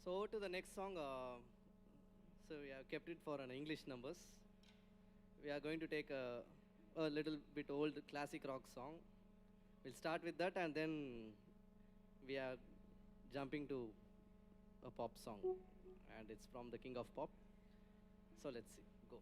So to the next song, so we have kept it for an English numbers. We are going to take a little bit old classic rock song. We'll start with that and then we are jumping to a pop song. And it's from the King of Pop. So let's see, go.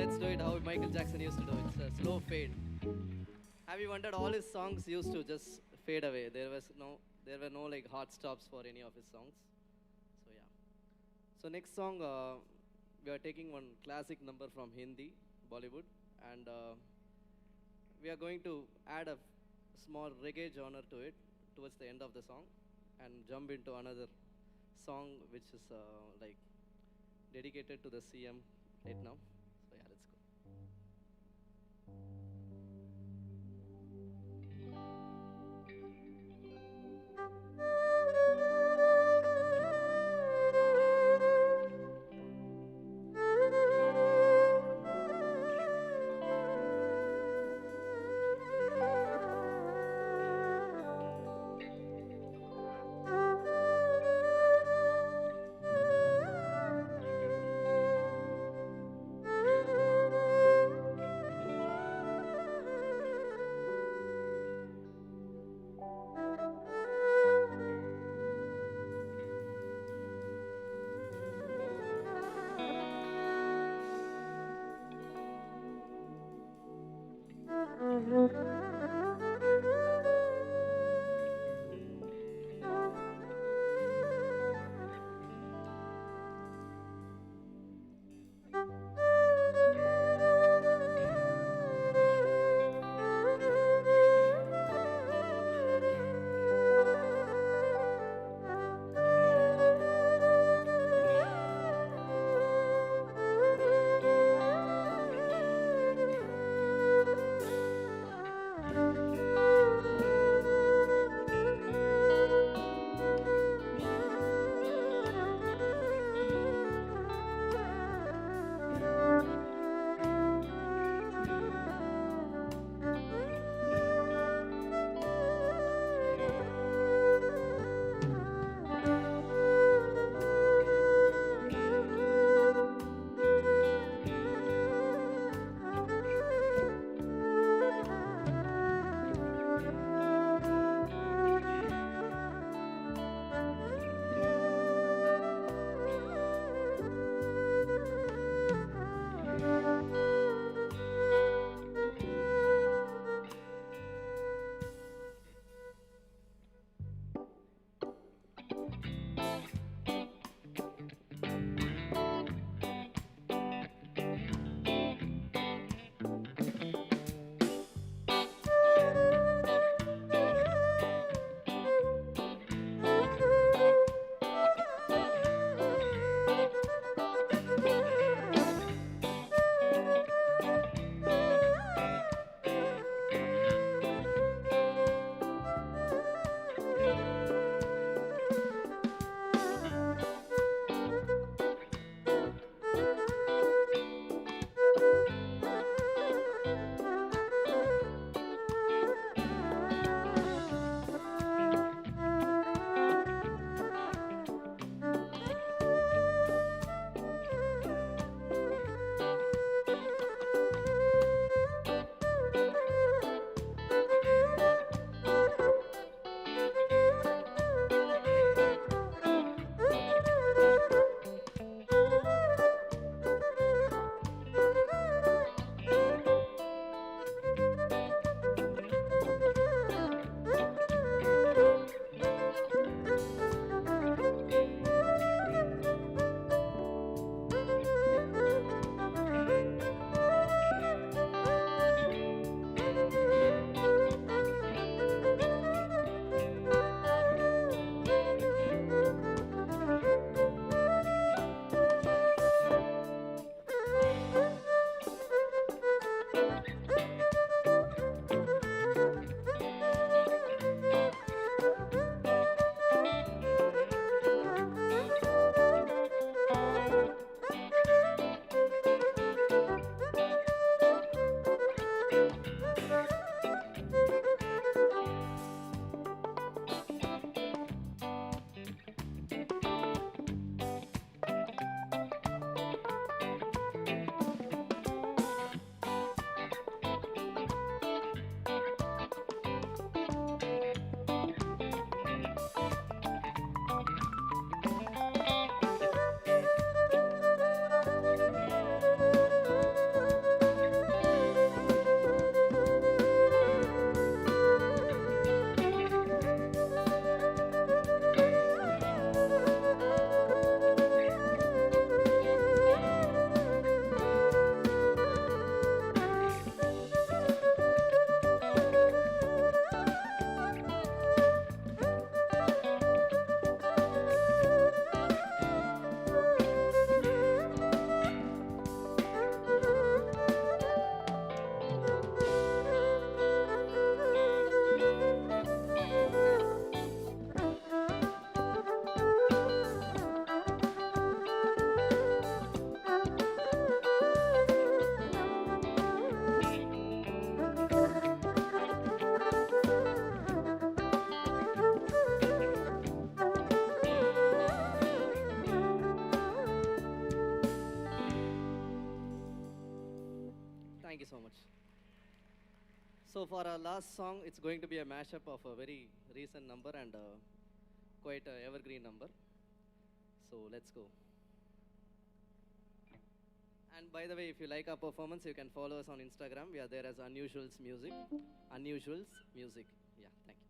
let's do it how Michael Jackson used to do. It's a slow fade. Have you wondered all his songs used to just fade away? There were no like hard stops for any of his songs. So yeah. So next song, we are taking one classic number from Hindi, Bollywood, and we are going to add a small reggae genre to it towards the end of the song, and jump into another song which is like dedicated to the CM right now. So yeah, let's go. So for our last song, it's going to be a mashup of a very recent number and quite a evergreen number. So let's go. And by the way, if you like our performance, you can follow us on Instagram. We are there as Unusuals Music. Unusuals Music. Yeah, thank you.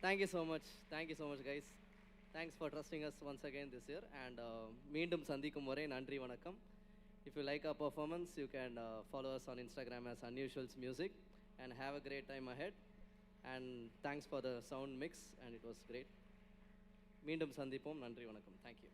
Thank you so much. Thank you so much, guys. Thanks for trusting us once again this year. And மீண்டும் சந்திக்கும் வரை நன்றி வணக்கம். If you like our performance, you can follow us on Instagram as Unusuals Music and have a great time ahead. And thanks for the sound mix, and it was great. மீண்டும் சந்திப்போம். நன்றி வணக்கம். Thank you.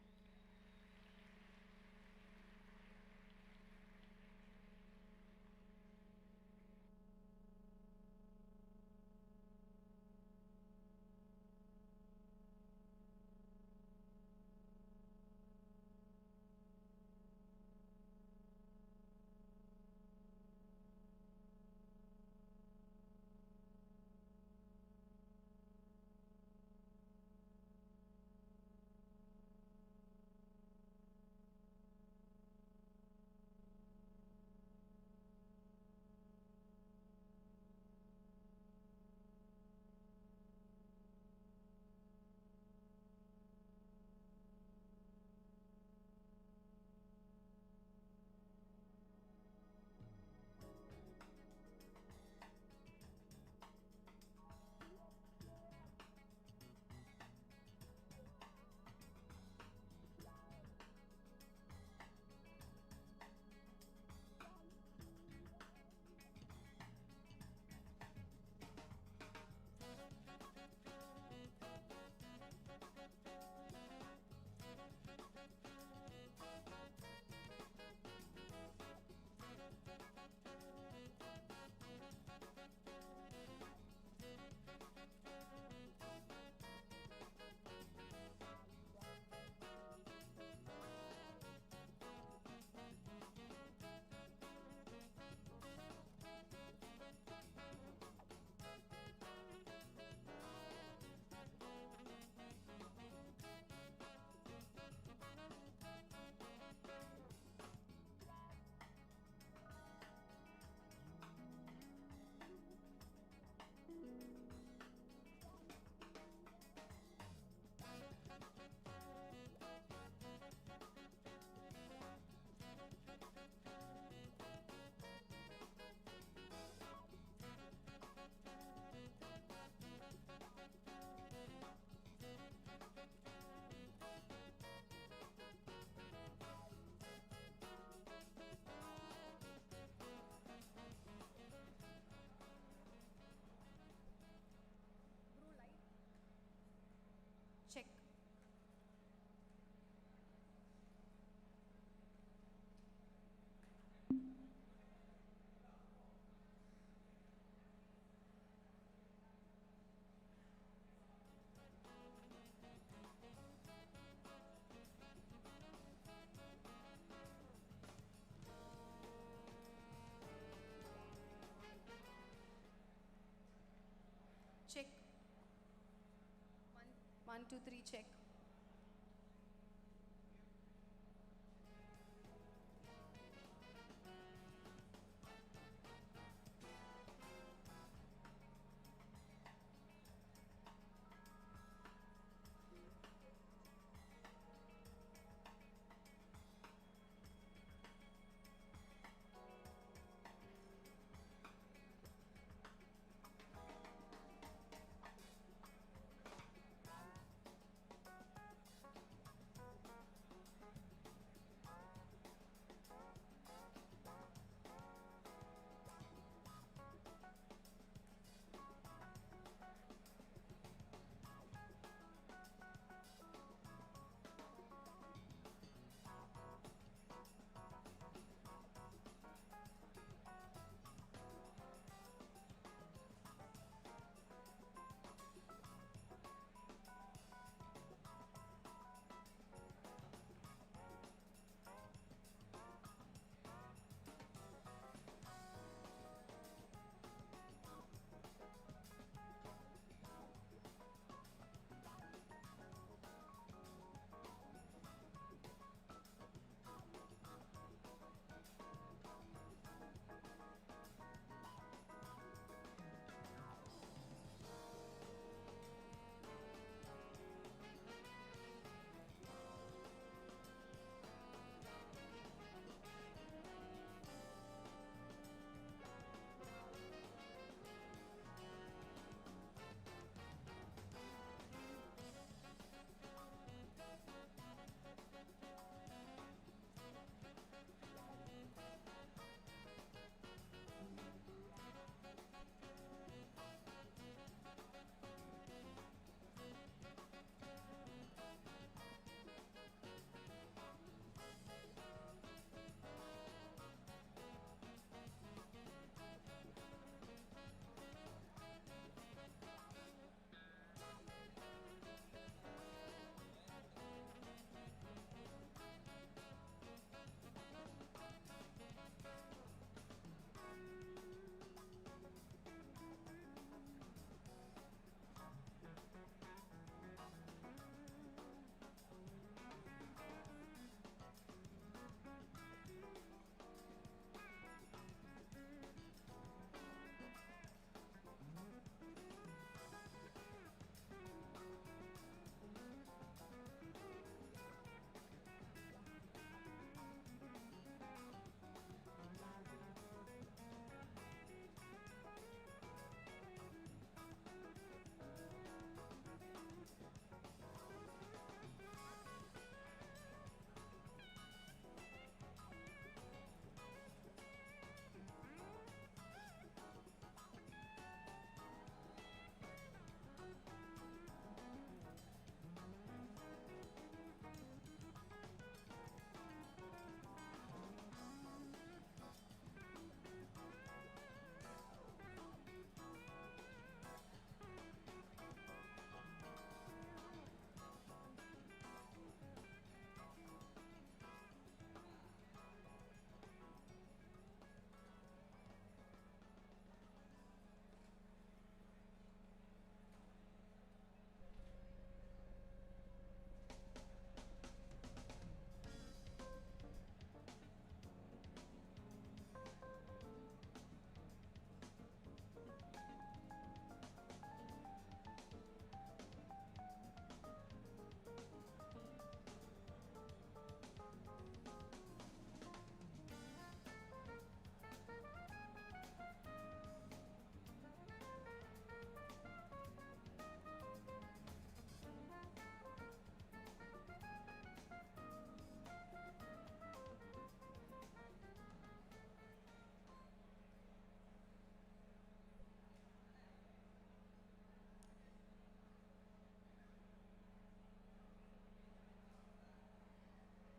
Check. Check. 1, 2, 3, check.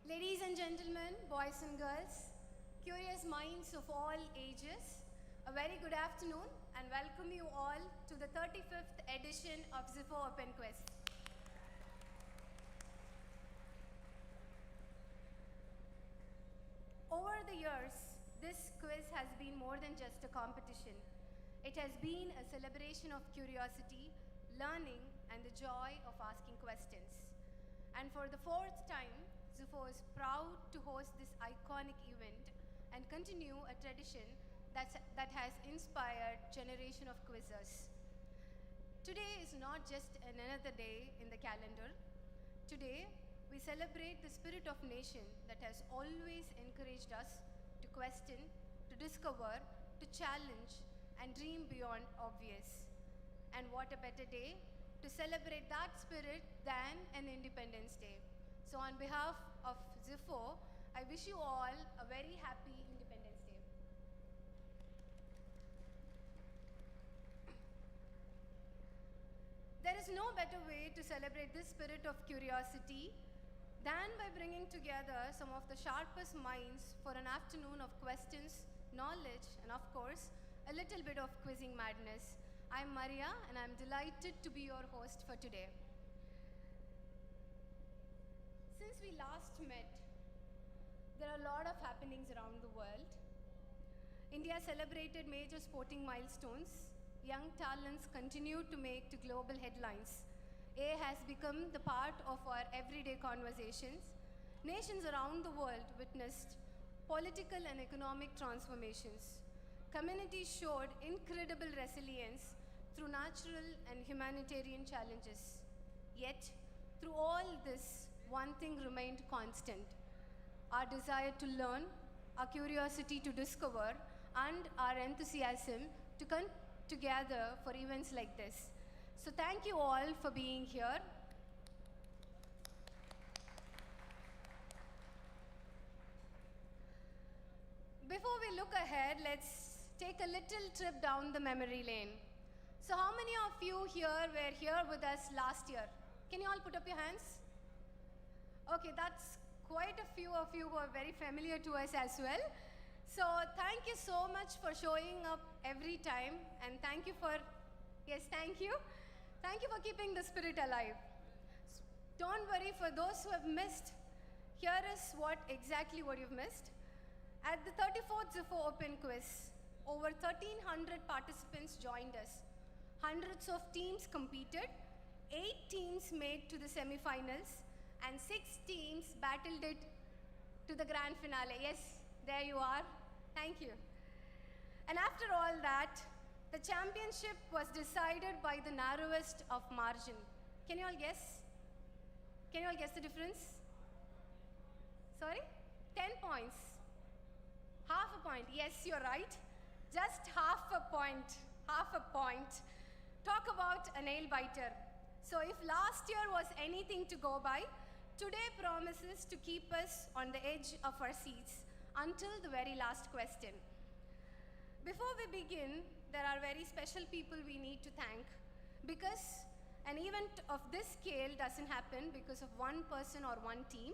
Ladies and gentlemen, boys and girls, curious minds of all ages, a very good afternoon and welcome you all to the 35th edition of Zifo Open Quiz. Over the years, this quiz has been more than just a competition. It has been a celebration of curiosity, learning, and the joy of asking questions. And for the fourth time, Zifo is proud to host this iconic event and continue a tradition that has inspired generation of quizzers. Today is not just another day in the calendar. Today, we celebrate the spirit of nation that has always encouraged us to question, to discover, to challenge, and dream beyond obvious. And what a better day to celebrate that spirit than an Independence Day. So on behalf of Zifo, I wish you all a very happy Independence Day. There is no better way to celebrate this spirit of curiosity than by bringing together some of the sharpest minds for an afternoon of questions, knowledge, and of course, a little bit of quizzing madness. I'm Maria, and I'm delighted to be your host for today. Since we last met, there are a lot of happenings around the world. India celebrated major sporting milestones. Young talents continue to make to global headlines. AI has become the part of our everyday conversations. Nations around the world witnessed political and economic transformations. Communities showed incredible resilience through natural and humanitarian challenges. Yet, through all this, one thing remained constant: our desire to learn, our curiosity to discover, and our enthusiasm to come together for events like this. So thank you all for being here. Before we look ahead, let's take a little trip down the memory lane. So how many of you here were here with us last year? Can you all put up your hands? Okay, that's quite a few of you who are very familiar to us as well. So thank you so much for showing up every time, and thank you for, yes, thank you. Thank you for keeping the spirit alive. Don't worry, for those who have missed, here is exactly what you've missed. At the 34th Zifo Open Quiz, over 1,300 participants joined us. Hundreds of teams competed, 8 teams made to the semi-finals, and 6 teams battled it to the grand finale. Yes, there you are. Thank you. And after all that, the championship was decided by the narrowest of margin. Can you all guess? Can you all guess the difference? Sorry? 10 points. Half a point. Yes, you're right. Just half a point. Half a point. Talk about a nail biter. So if last year was anything to go by, today promises to keep us on the edge of our seats until the very last question. Before we begin, there are very special people we need to thank, because an event of this scale doesn't happen because of one person or one team.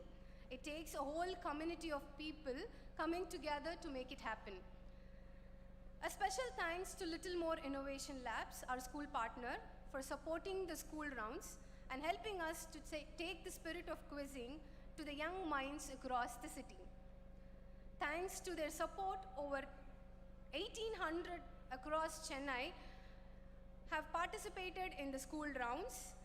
It takes a whole community of people coming together to make it happen. A special thanks to Little More Innovation Labs, our school partner, for supporting the school rounds and helping us to take the spirit of quizzing to the young minds across the city. Thanks to their support, over 1,800 across Chennai have participated in the school rounds.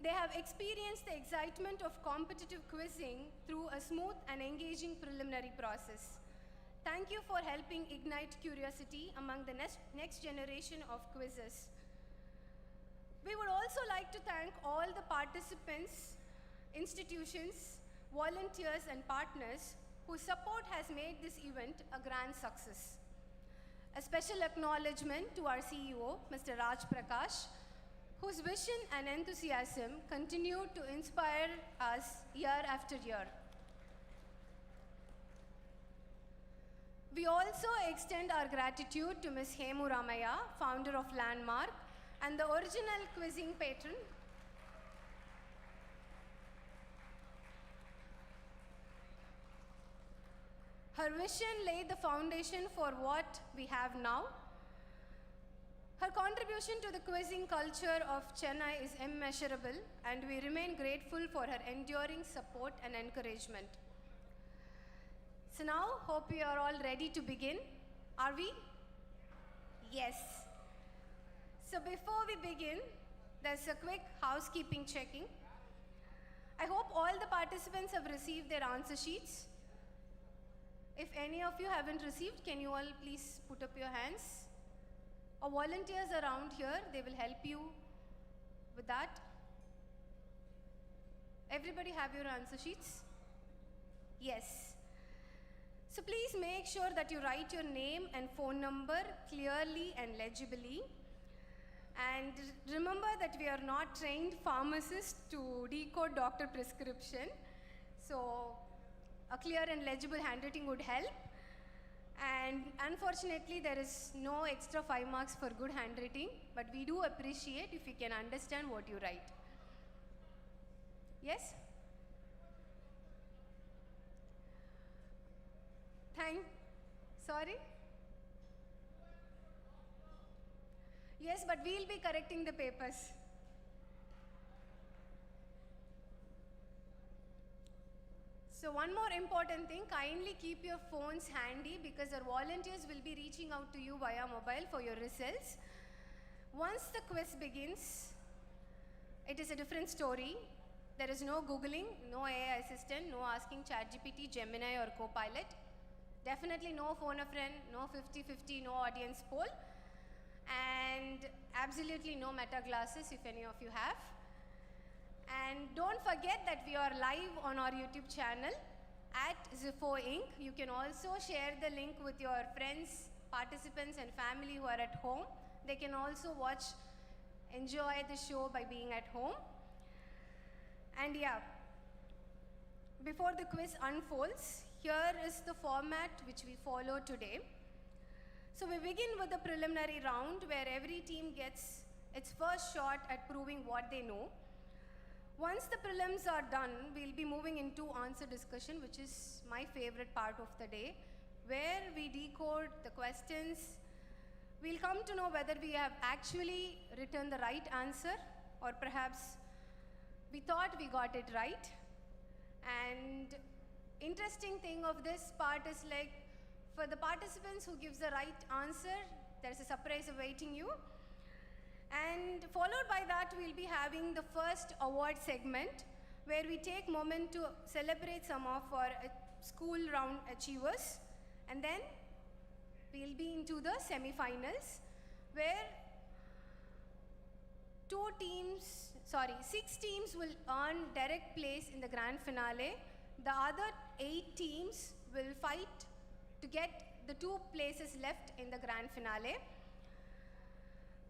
They have experienced the excitement of competitive quizzing through a smooth and engaging preliminary process. Thank you for helping ignite curiosity among the next generation of quizzes. We would also like to thank all the participants, institutions, volunteers, and partners whose support has made this event a grand success. A special acknowledgement to our CEO, Mr. Raj Prakash, whose vision and enthusiasm continue to inspire us year after year. We also extend our gratitude to Ms. Hemu Ramaya, founder of Landmark, and the original quizzing patron. Her vision laid the foundation for what we have now. Her contribution to the quizzing culture of Chennai is immeasurable, and we remain grateful for her enduring support and encouragement. So now, hope you are all ready to begin. Are we? Yes. So before we begin, there's a quick housekeeping checking. I hope all the participants have received their answer sheets. If any of you haven't received, can you all please put up your hands? Our volunteers around here, they will help you with that. Everybody have your answer sheets? Yes. So please make sure that you write your name and phone number clearly and legibly. And remember that we are not trained pharmacists to decode doctor prescription. So a clear and legible handwriting would help. And unfortunately, there is no extra 5 marks for good handwriting, but we do appreciate if you can understand what you write. Yes? Sorry? Yes, but we'll be correcting the papers. So one more important thing, kindly keep your phones handy because our volunteers will be reaching out to you via mobile for your results. Once the quiz begins, it is a different story. There is no Googling, no AI assistant, no asking ChatGPT, Gemini or Copilot. Definitely no phone a friend, no 50-50, no audience poll. And absolutely no meta glasses if any of you have. And don't forget that we are live on our YouTube channel at Zifo Inc. You can also share the link with your friends, participants and family who are at home. They can also enjoy the show by being at home. And yeah, before the quiz unfolds, here is the format which we follow today. So we begin with the preliminary round where every team gets its first shot at proving what they know. Once the prelims are done, we'll be moving into answer discussion, which is my favorite part of the day, where we decode the questions. We'll come to know whether we have actually written the right answer or perhaps we thought we got it right. And interesting thing of this part is like, for the participants who gives the right answer, there's a surprise awaiting you. And followed by that, we'll be having the first award segment, where we take a moment to celebrate some of our school round achievers. And then we'll be into the semi-finals, where 6 teams will earn direct place in the grand finale. The other 8 teams will fight to get the 2 places left in the grand finale.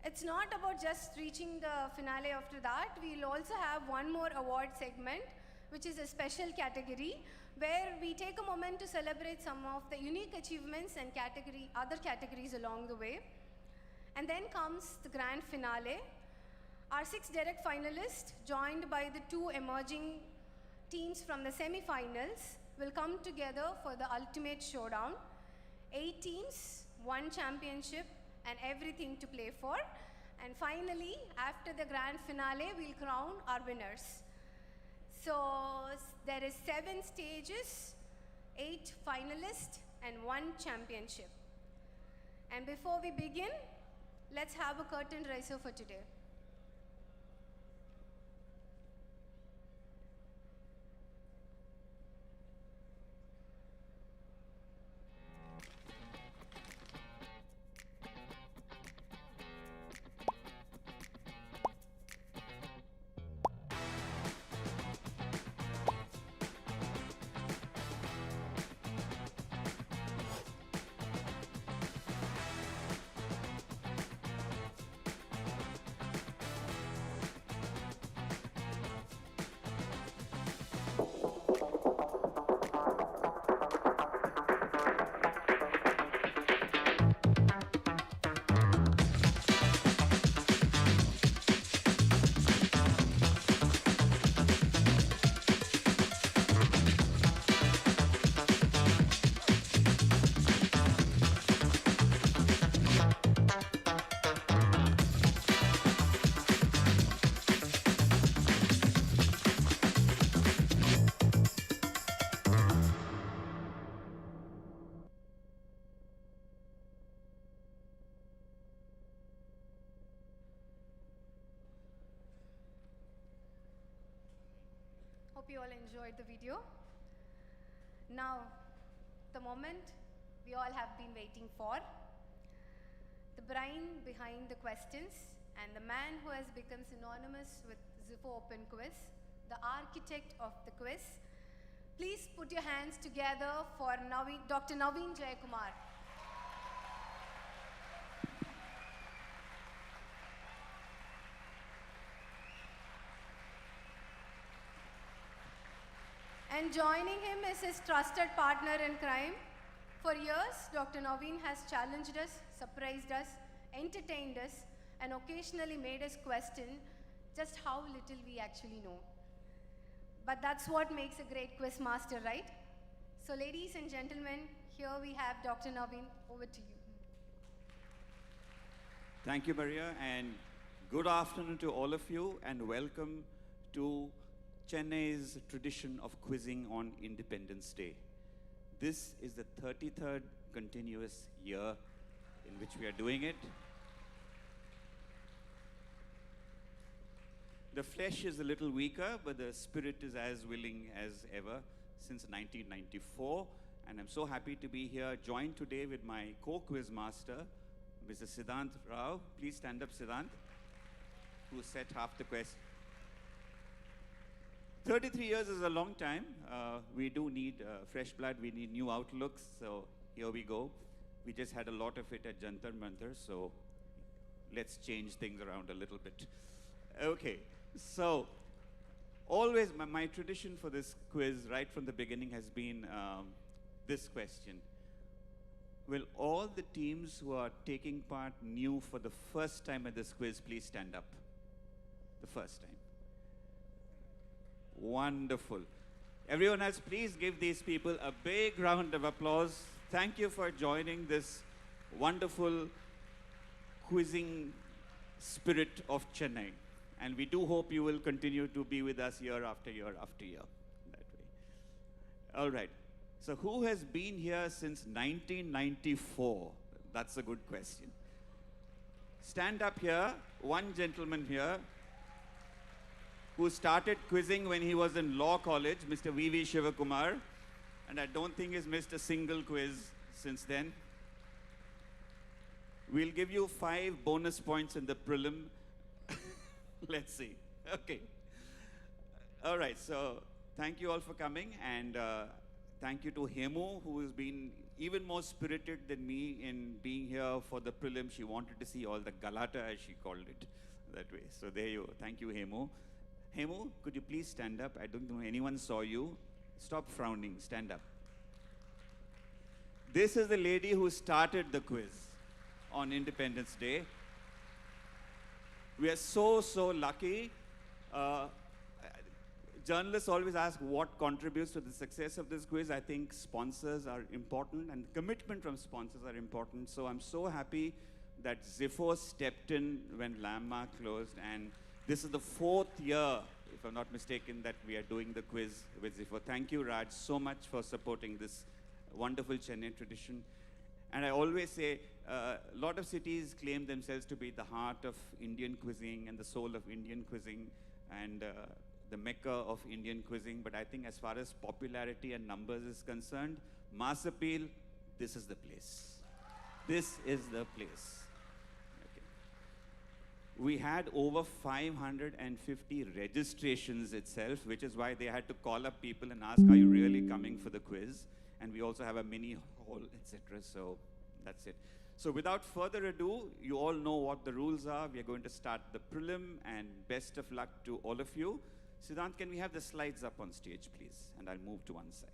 It's not about just reaching the finale after that. We'll also have one more award segment, which is a special category, where we take a moment to celebrate some of the unique achievements and other categories along the way. And then comes the grand finale. Our 6 direct finalists, joined by the 2 emerging teams from the semi-finals, will come together for the ultimate showdown. 8 teams, 1 championship, and everything to play for. And finally, after the grand finale, we'll crown our winners. So there is 7 stages, 8 finalists, and 1 championship. And before we begin, let's have a curtain raiser for today. Hope you all enjoyed the video. Now, the moment we all have been waiting for. The brain behind the questions and the man who has become synonymous with Zifo Open Quiz, the architect of the quiz. Please put your hands together for Dr. Naveen Jayakumar. And joining him is his trusted partner in crime. For years, Dr. Naveen has challenged us, surprised us, entertained us, and occasionally made us question just how little we actually know. But that's what makes a great quiz master, right? So ladies and gentlemen, here we have Dr. Naveen. Over to you. Thank you, Maria, and good afternoon to all of you, and welcome to Chennai's tradition of quizzing on Independence Day. This is the 33rd continuous year in which we are doing it. The flesh is a little weaker, but the spirit is as willing as ever since 1994. And I'm so happy to be here, joined today with my co-quiz master, Mr. Siddhant Rao. Please stand up, Siddhant, who set half the question. 33 years is a long time. We do need fresh blood. We need new outlooks. So here we go. We just had a lot of it at Jantar Mantar, so let's change things around a little bit. Okay, so always my tradition for this quiz right from the beginning has been this question. Will all the teams who are taking part new for the first time at this quiz please stand up? The first time. Wonderful. Everyone else, please give these people a big round of applause. Thank you for joining this wonderful quizzing spirit of Chennai. And we do hope you will continue to be with us year after year after year. That way. All right. So who has been here since 1994? That's a good question. Stand up here. One gentleman here who started quizzing when he was in law college, Mr. V.V. Shivakumar. And I don't think he's missed a single quiz since then. We'll give you 5 bonus points in the prelim. Let's see. Okay. All right, so thank you all for coming. And thank you to Hemu, who has been even more spirited than me in being here for the prelim. She wanted to see all the Galata, as she called it, that way. So there you go. Thank you, Hemu. Hemu, could you please stand up? I don't know anyone saw you. Stop frowning. Stand up. This is the lady who started the quiz on Independence Day. We are so lucky. Journalists always ask what contributes to the success of this quiz. I think sponsors are important and commitment from sponsors are important. So I'm so happy that Zifo stepped in when Landmark closed, and this is the 4th year, if I'm not mistaken, that we are doing the quiz with Zifo. Thank you, Raj, so much for supporting this wonderful Chennai tradition. And I always say, a lot of cities claim themselves to be the heart of Indian cuisine and the soul of Indian cuisine and the mecca of Indian cuisine. But I think as far as popularity and numbers is concerned, mass appeal, this is the place. This is the place. We had over 550 registrations itself, which is why they had to call up people and ask, are you really coming for the quiz? And we also have a mini hall, etc. So that's it. So without further ado, you all know what the rules are. We are going to start the prelim, and best of luck to all of you. Siddhant, can we have the slides up on stage, please? And I'll move to one side.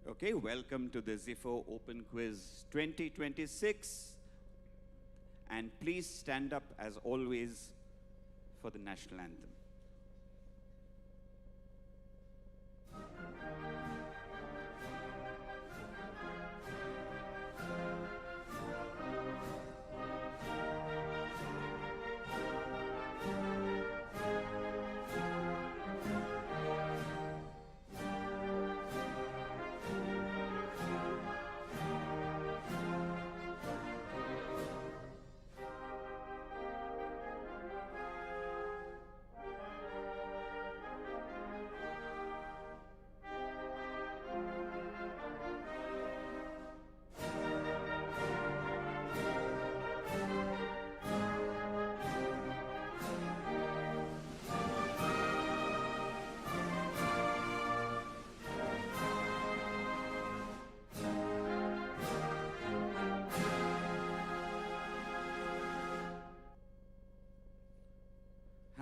Okay, welcome to the Zifo Open Quiz 2026. And please stand up as always for the national anthem.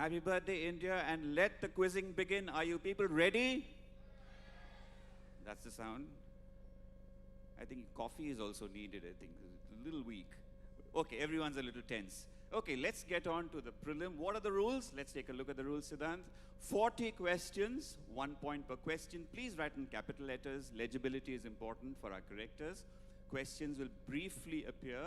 Happy birthday, India, and let the quizzing begin. Are you people ready? That's the sound. I think coffee is also needed, I think. It's a little weak. Okay, everyone's a little tense. Okay, let's get on to the prelim. What are the rules? Let's take a look at the rules, Siddhant. 40 questions, 1 point per question. Please write in capital letters. Legibility is important for our correctors. Questions will briefly appear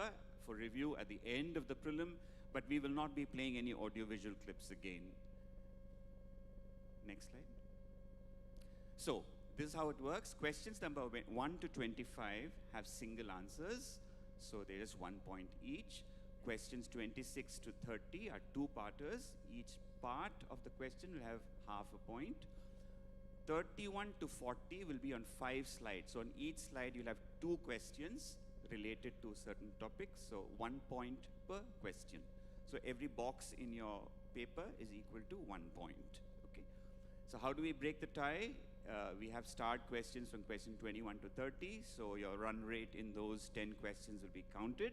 for review at the end of the prelim, but we will not be playing any audiovisual clips again. Next slide. So, this is how it works. Questions number 1 to 25 have single answers, so there is 1 point each. Questions 26 to 30 are two-parters. Each part of the question will have half a point. 31 to 40 will be on 5 slides. So on each slide, you'll have 2 questions related to certain topics. So 1 point per question. So every box in your paper is equal to 1 point. Okay. So how do we break the tie? We have start questions from question 21 to 30. So your run rate in those 10 questions will be counted.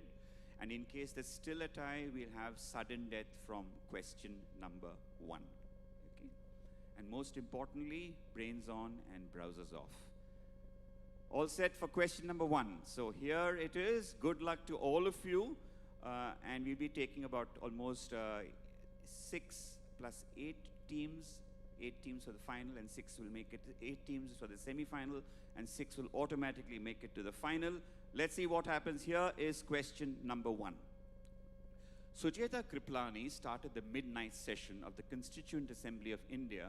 And in case there's still a tie, we'll have sudden death from question number 1. Okay? And most importantly, brains on and browsers off. All set for question number 1. So here it is. Good luck to all of you. And we'll be taking about almost 6 plus 8 teams. 8 teams for the final, and 6 will make it, 8 teams for the semi-final, and 6 will automatically make it to the final. Let's see what happens. Here is question number 1. Sucheta Kriplani started the midnight session of the Constituent Assembly of India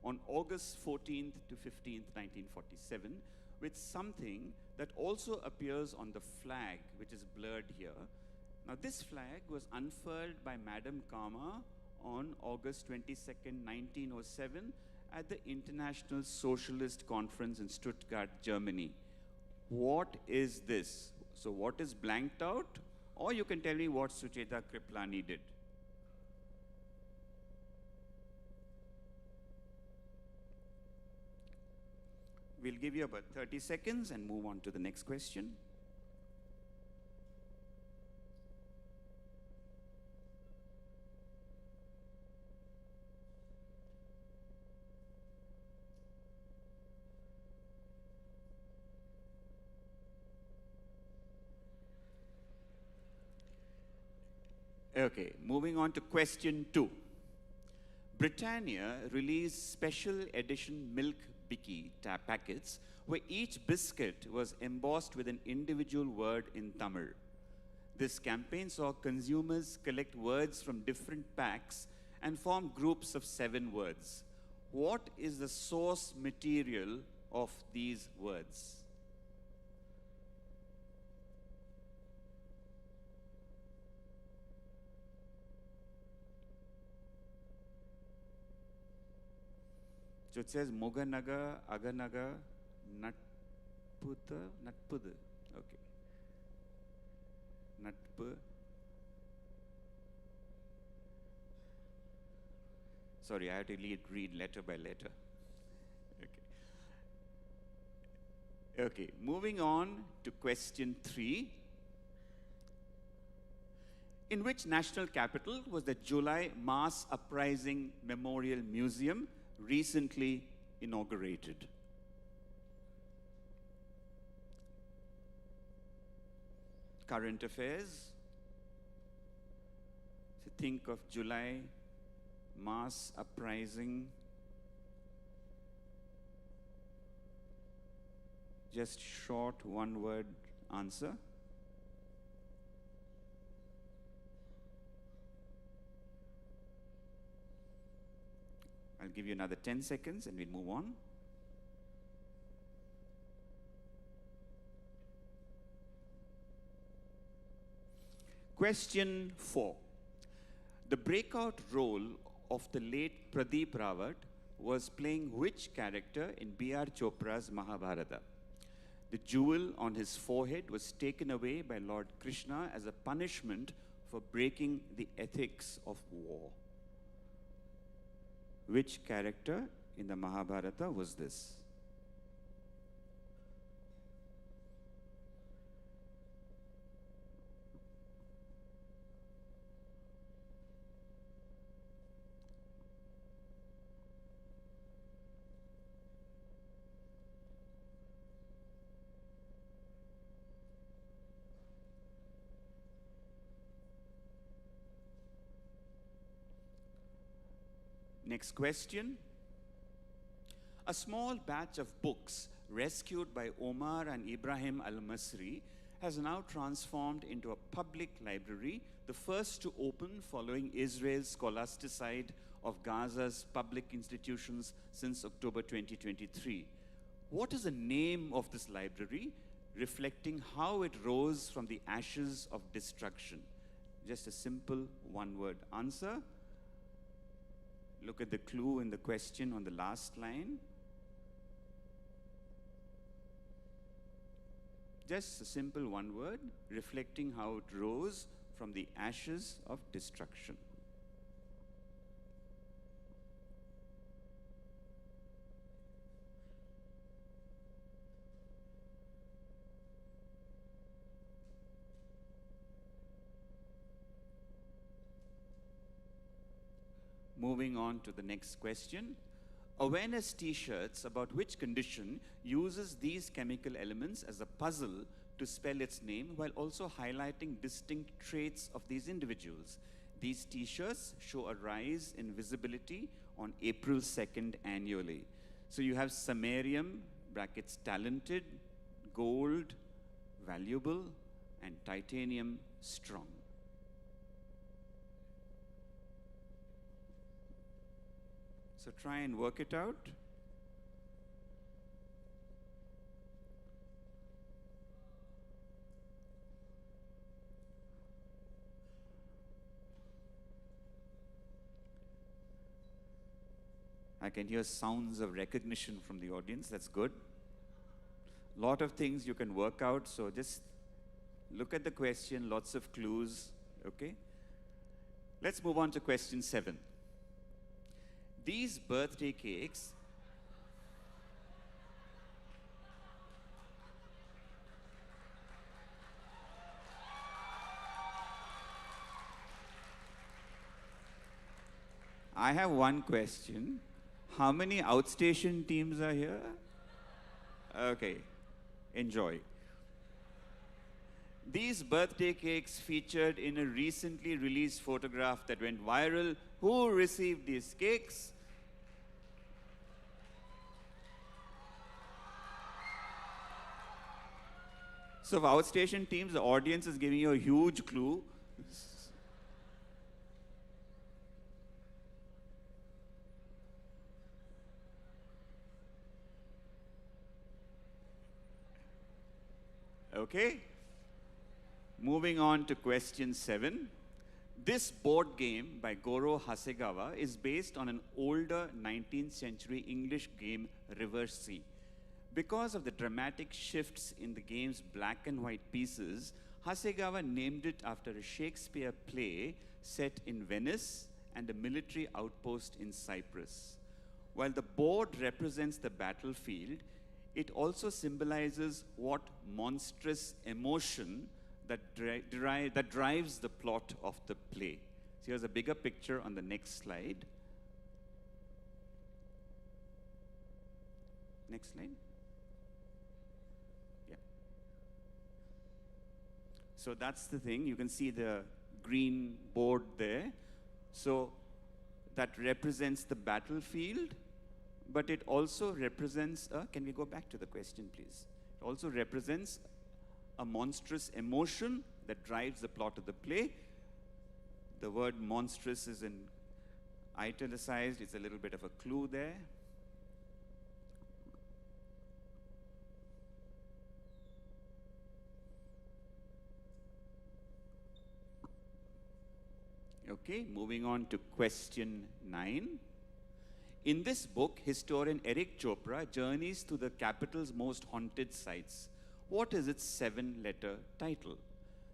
on August 14th to 15th, 1947, with something that also appears on the flag, which is blurred here. Now, this flag was unfurled by Madam Kama on August 22nd, 1907 at the International Socialist Conference in Stuttgart, Germany. What is this? So what is blanked out? Or you can tell me what Sucheta Kriplani did. We'll give you about 30 seconds and move on to the next question. Okay, moving on to question 2. Britannia released special edition milk bikkie packets where each biscuit was embossed with an individual word in Tamil. This campaign saw consumers collect words from different packs and form groups of 7 words. What is the source material of these words? So it says Moganaga, Aganaga, Natpuda, Natpudu. Okay. Natpu. Sorry, I have to read letter by letter. Okay. Okay, moving on to question 3. In which national capital was the July Mass Uprising Memorial Museum recently inaugurated? Current affairs. So think of July Mass Uprising. Just short one-word answer. I'll give you another 10 seconds and we'll move on. Question 4. The breakout role of the late Pradeep Rawat was playing which character in B.R. Chopra's Mahabharata? The jewel on his forehead was taken away by Lord Krishna as a punishment for breaking the ethics of war. Which character in the Mahabharata was this? Next question. A small batch of books rescued by Omar and Ibrahim al-Masri has now transformed into a public library, the first to open following Israel's scholasticide of Gaza's public institutions since October 2023. What is the name of this library, reflecting how it rose from the ashes of destruction? Just a simple one-word answer. Look at the clue in the question on the last line. Just a simple one word, reflecting how it rose from the ashes of destruction. Moving on to the next question. Awareness t-shirts about which condition uses these chemical elements as a puzzle to spell its name while also highlighting distinct traits of these individuals. These t-shirts show a rise in visibility on April 2nd annually. So you have samarium, brackets talented, gold, valuable, and titanium, strong. So try and work it out. I can hear sounds of recognition from the audience. That's good. Lot of things you can work out, so just look at the question, lots of clues, okay? Let's move on to question 7. These birthday cakes I have one question. How many outstation teams are here? Okay, enjoy. These birthday cakes featured in a recently released photograph that went viral. Who received these cakes? So for outstation teams, the audience is giving you a huge clue. Okay. Moving on to question 7. This board game by Goro Hasegawa is based on an older 19th century English game, River Sea. Because of the dramatic shifts in the game's black and white pieces, Hasegawa named it after a Shakespeare play set in Venice and a military outpost in Cyprus. While the board represents the battlefield, it also symbolizes what monstrous emotion that drives the plot of the play. So here's a bigger picture on the next slide. Next slide. Yeah. So that's the thing. You can see the green board there. So that represents the battlefield, but it also represents can we go back to the question, please? It also represents a monstrous emotion that drives the plot of the play. The word monstrous is in italicized. It's a little bit of a clue there. Okay, moving on to question 9. In this book, historian Eric Chopra journeys to the capital's most haunted sites. What is its 7-letter title?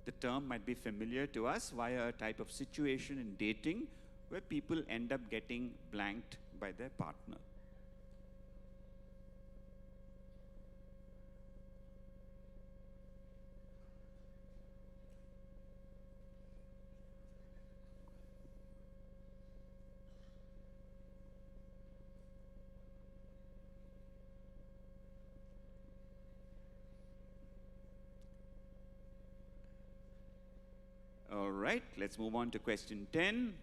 The term might be familiar to us via a type of situation in dating where people end up getting blanked by their partner. All right, let's move on to question 10.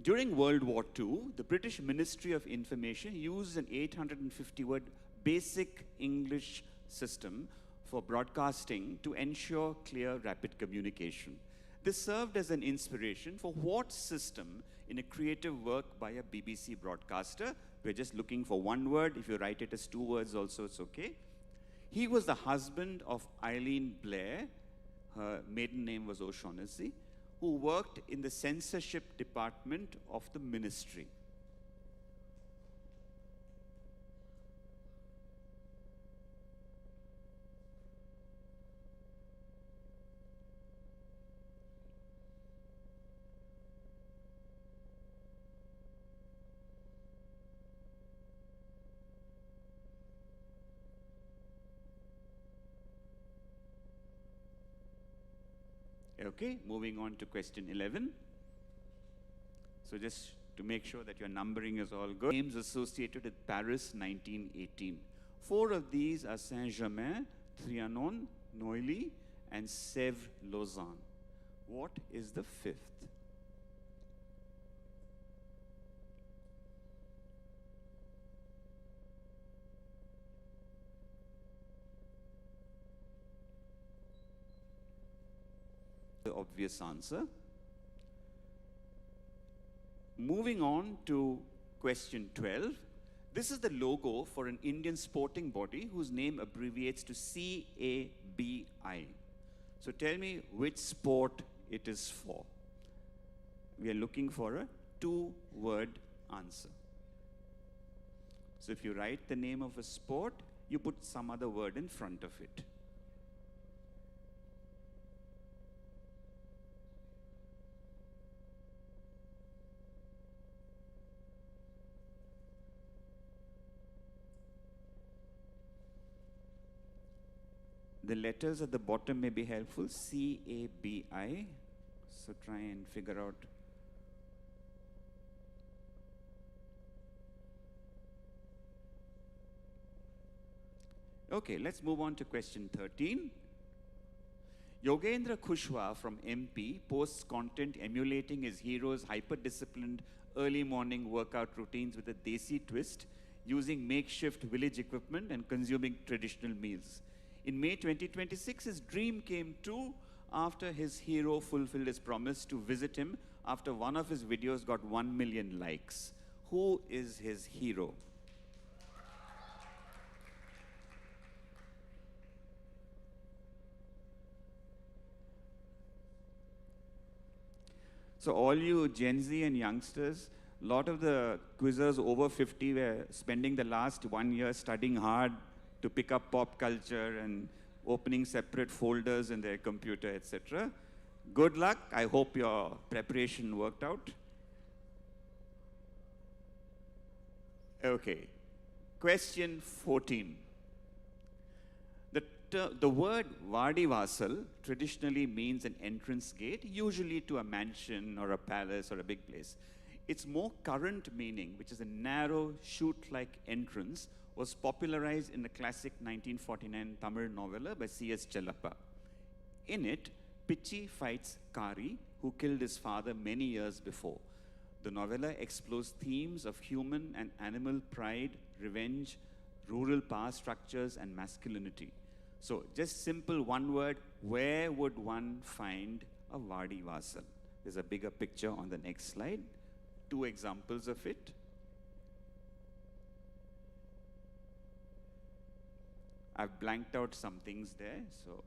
During World War II, the British Ministry of Information used an 850-word basic English system for broadcasting to ensure clear, rapid communication. This served as an inspiration for what system in a creative work by a BBC broadcaster. We're just looking for one word. If you write it as two words also, it's okay. He was the husband of Eileen Blair. Her maiden name was O'Shaughnessy, who worked in the censorship department of the ministry. Okay, moving on to question 11. So just to make sure that your numbering is all good. Games associated with Paris 1918. 4 of these are Saint-Germain, Trianon, Neuilly, and Sèvres-Lausanne. What is the 5th? The obvious answer. Moving on to question 12. This is the logo for an Indian sporting body whose name abbreviates to CABI. So tell me which sport it is for. We are looking for a 2-word answer. So if you write the name of a sport, you put some other word in front of it. The letters at the bottom may be helpful, CABI. So try and figure out. Okay, let's move on to question 13. Yogendra Kushwaha from MP posts content emulating his hero's hyper-disciplined early morning workout routines with a desi twist, using makeshift village equipment and consuming traditional meals. In May 2026, his dream came true after his hero fulfilled his promise to visit him after one of his videos got 1 million likes. Who is his hero? So all you Gen Z and youngsters, a lot of the quizzers over 50 were spending the last 1 year studying hard to pick up pop culture and opening separate folders in their computer, etc. Good luck. I hope your preparation worked out. Okay. Question 14. The word Vadivasal traditionally means an entrance gate, usually to a mansion or a palace or a big place. Its more current meaning, which is a narrow, chute-like entrance, was popularized in the classic 1949 Tamil novella by C.S. Chellappa. In it, Pichi fights Kari, who killed his father many years before. The novella explores themes of human and animal pride, revenge, rural power structures, and masculinity. So, just simple one word, where would one find a Vadivasal? There's a bigger picture on the next slide. 2 examples of it. I've blanked out some things there, so.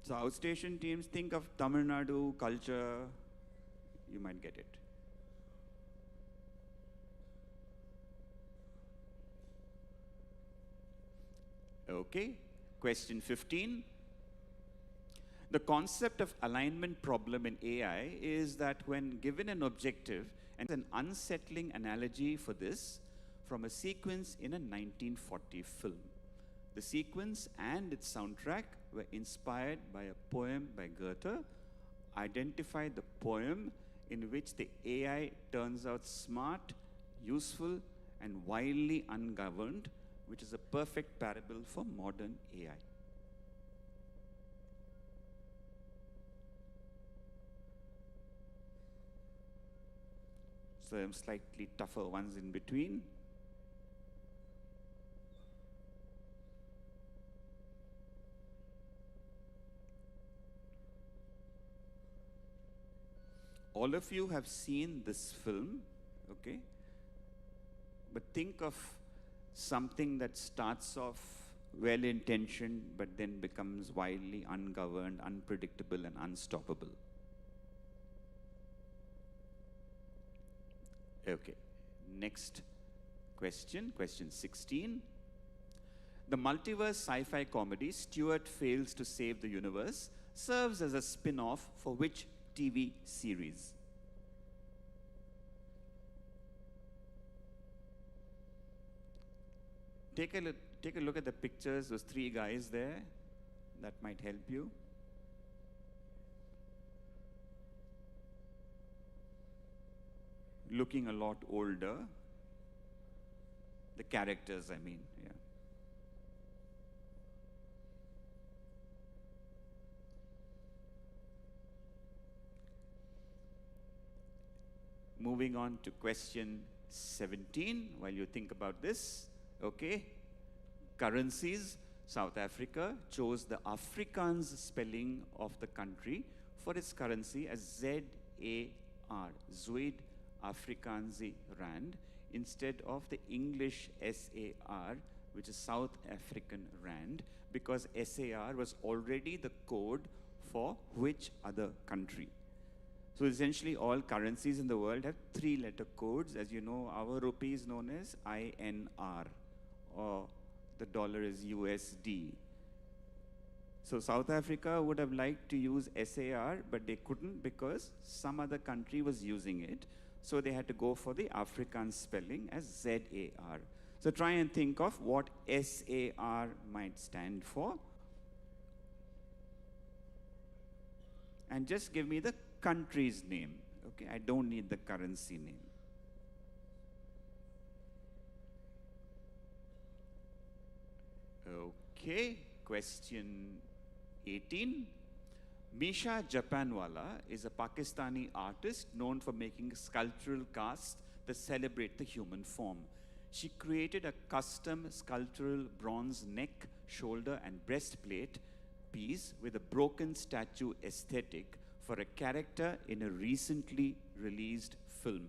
So outstation teams, think of Tamil Nadu culture, you might get it. Okay, question 15. The concept of alignment problem in AI is that when given an objective, and an unsettling analogy for this from a sequence in a 1940 film. The sequence and its soundtrack were inspired by a poem by Goethe, identify the poem in which the AI turns out smart, useful, and wildly ungoverned, which is a perfect parable for modern AI. So slightly tougher ones in between. All of you have seen this film, okay? But think of something that starts off well-intentioned, but then becomes wildly ungoverned, unpredictable, and unstoppable. Okay, next question, question 16. The multiverse sci-fi comedy Stuart Fails to Save the Universe serves as a spin-off for which TV series? Take a look at the pictures, those three guys there. That might help you. Looking a lot older. The characters, I mean, yeah. Moving on to question 17, while you think about this, okay. Currencies. South Africa chose the Afrikaans spelling of the country for its currency as ZAR, Zuid Afrikaanse Rand, instead of the English SAR, which is South African Rand, because SAR was already the code for which other country? So essentially all currencies in the world have three-letter codes. As you know, our rupee is known as INR, or the dollar is USD. So South Africa would have liked to use SAR, but they couldn't because some other country was using it. So they had to go for the Afrikaans spelling as ZAR. So try and think of what SAR might stand for. And just give me the country's name. Okay, I don't need the currency name. Okay, question 18. Misha Japanwala is a Pakistani artist known for making sculptural casts that celebrate the human form. She created a custom sculptural bronze neck, shoulder, and breastplate piece with a broken statue aesthetic for a character in a recently released film.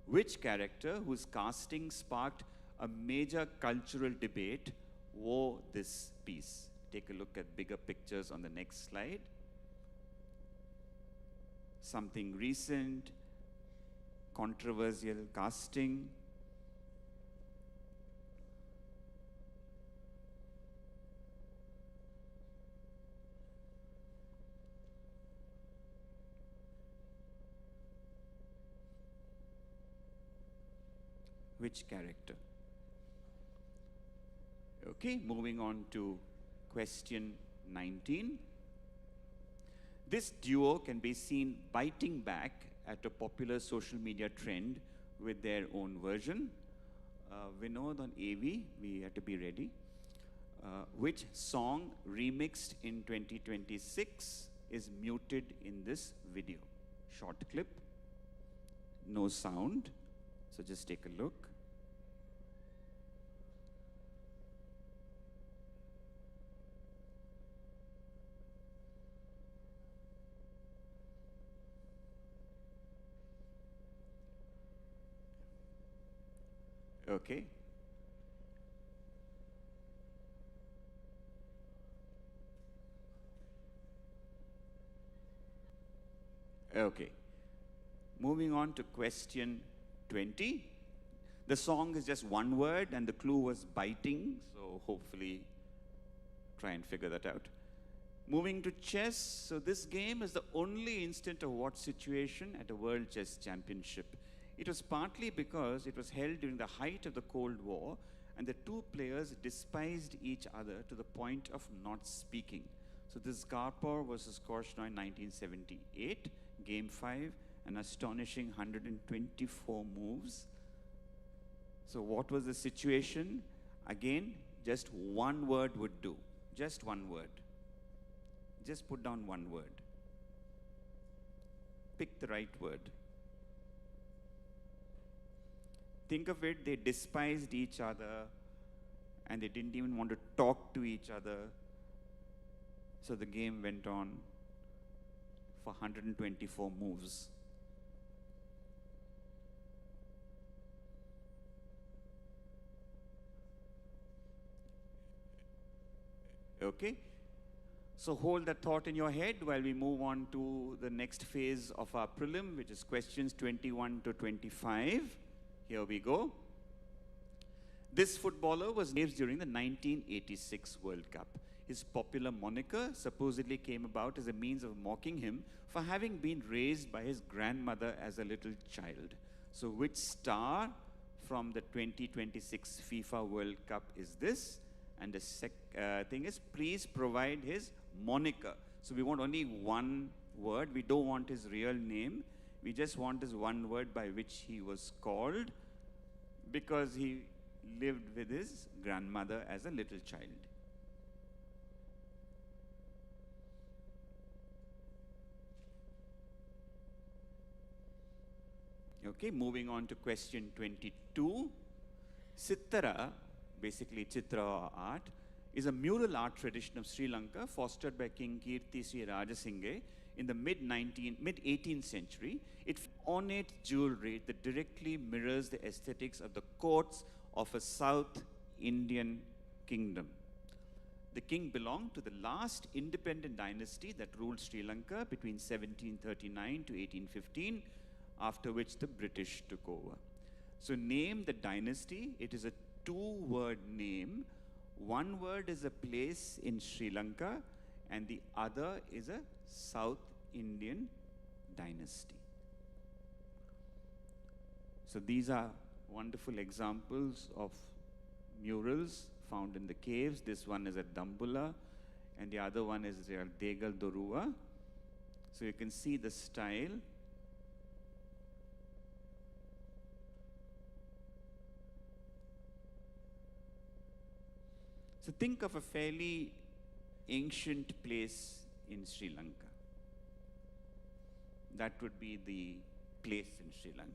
Which character, whose casting sparked a major cultural debate, wore this piece? Take a look at bigger pictures on the next slide. Something recent, controversial casting. Which character? Okay, moving on to question 19. This duo can be seen biting back at a popular social media trend with their own version. Vinod on AV, we had to be ready. Which song remixed in 2026 is muted in this video? Short clip, no sound, so just take a look. Okay. Okay. Moving on to question 20. The song is just one word and the clue was biting, so hopefully try and figure that out. Moving to chess. So this game is the only instant of what situation at a World Chess Championship? It was partly because it was held during the height of the Cold War and the two players despised each other to the point of not speaking. So this Garpur versus Korchnoi in 1978, Game 5, an astonishing 124 moves. So what was the situation? Again, just one word would do. Just one word. Just put down one word. Pick the right word. Think of it, they despised each other and they didn't even want to talk to each other. So the game went on for 124 moves. Okay? So hold that thought in your head while we move on to the next phase of our prelim, which is questions 21 to 25. Here we go. This footballer was named during the 1986 World Cup. His popular moniker supposedly came about as a means of mocking him for having been raised by his grandmother as a little child. So which star from the 2026 FIFA World Cup is this? And the thing is, please provide his moniker. So we want only one word. We don't want his real name. We just want his one word by which he was called because he lived with his grandmother as a little child. Okay, moving on to question 22. Sittara, basically Chitra or art, is a mural art tradition of Sri Lanka fostered by King Kirti Sri Rajasinghe in the mid-18th century. It ornate jewelry that directly mirrors the aesthetics of the courts of a South Indian kingdom. The king belonged to the last independent dynasty that ruled Sri Lanka between 1739 to 1815, after which the British took over. So name the dynasty. It is a two-word name. One word is a place in Sri Lanka and the other is a South Indian dynasty. So these are wonderful examples of murals found in the caves. This one is at Dambula and the other one is at Degal Dorua. So you can see the style. So think of a fairly ancient place in Sri Lanka. That would be the place in Sri Lanka.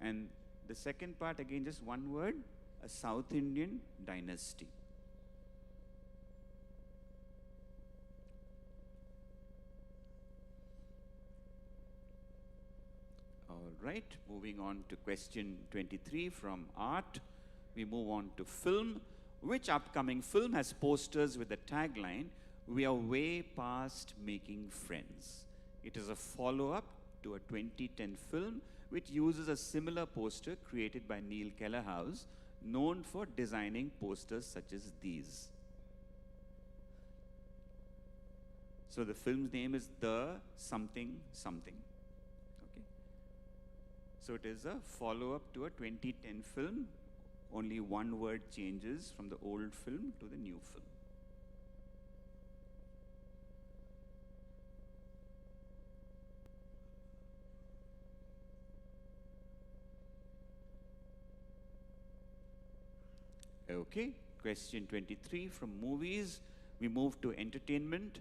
And the second part, again, just one word, a South Indian dynasty. All right, moving on to question 23 from art. We move on to film. Which upcoming film has posters with the tagline, "We are way past making friends"? It is a follow-up to a 2010 film which uses a similar poster created by Neil Kellerhouse, known for designing posters such as these. So the film's name is The Something Something. Okay. So it is a follow-up to a 2010 film. Only one word changes from the old film to the new film. Okay, question 23 from movies. We move to entertainment.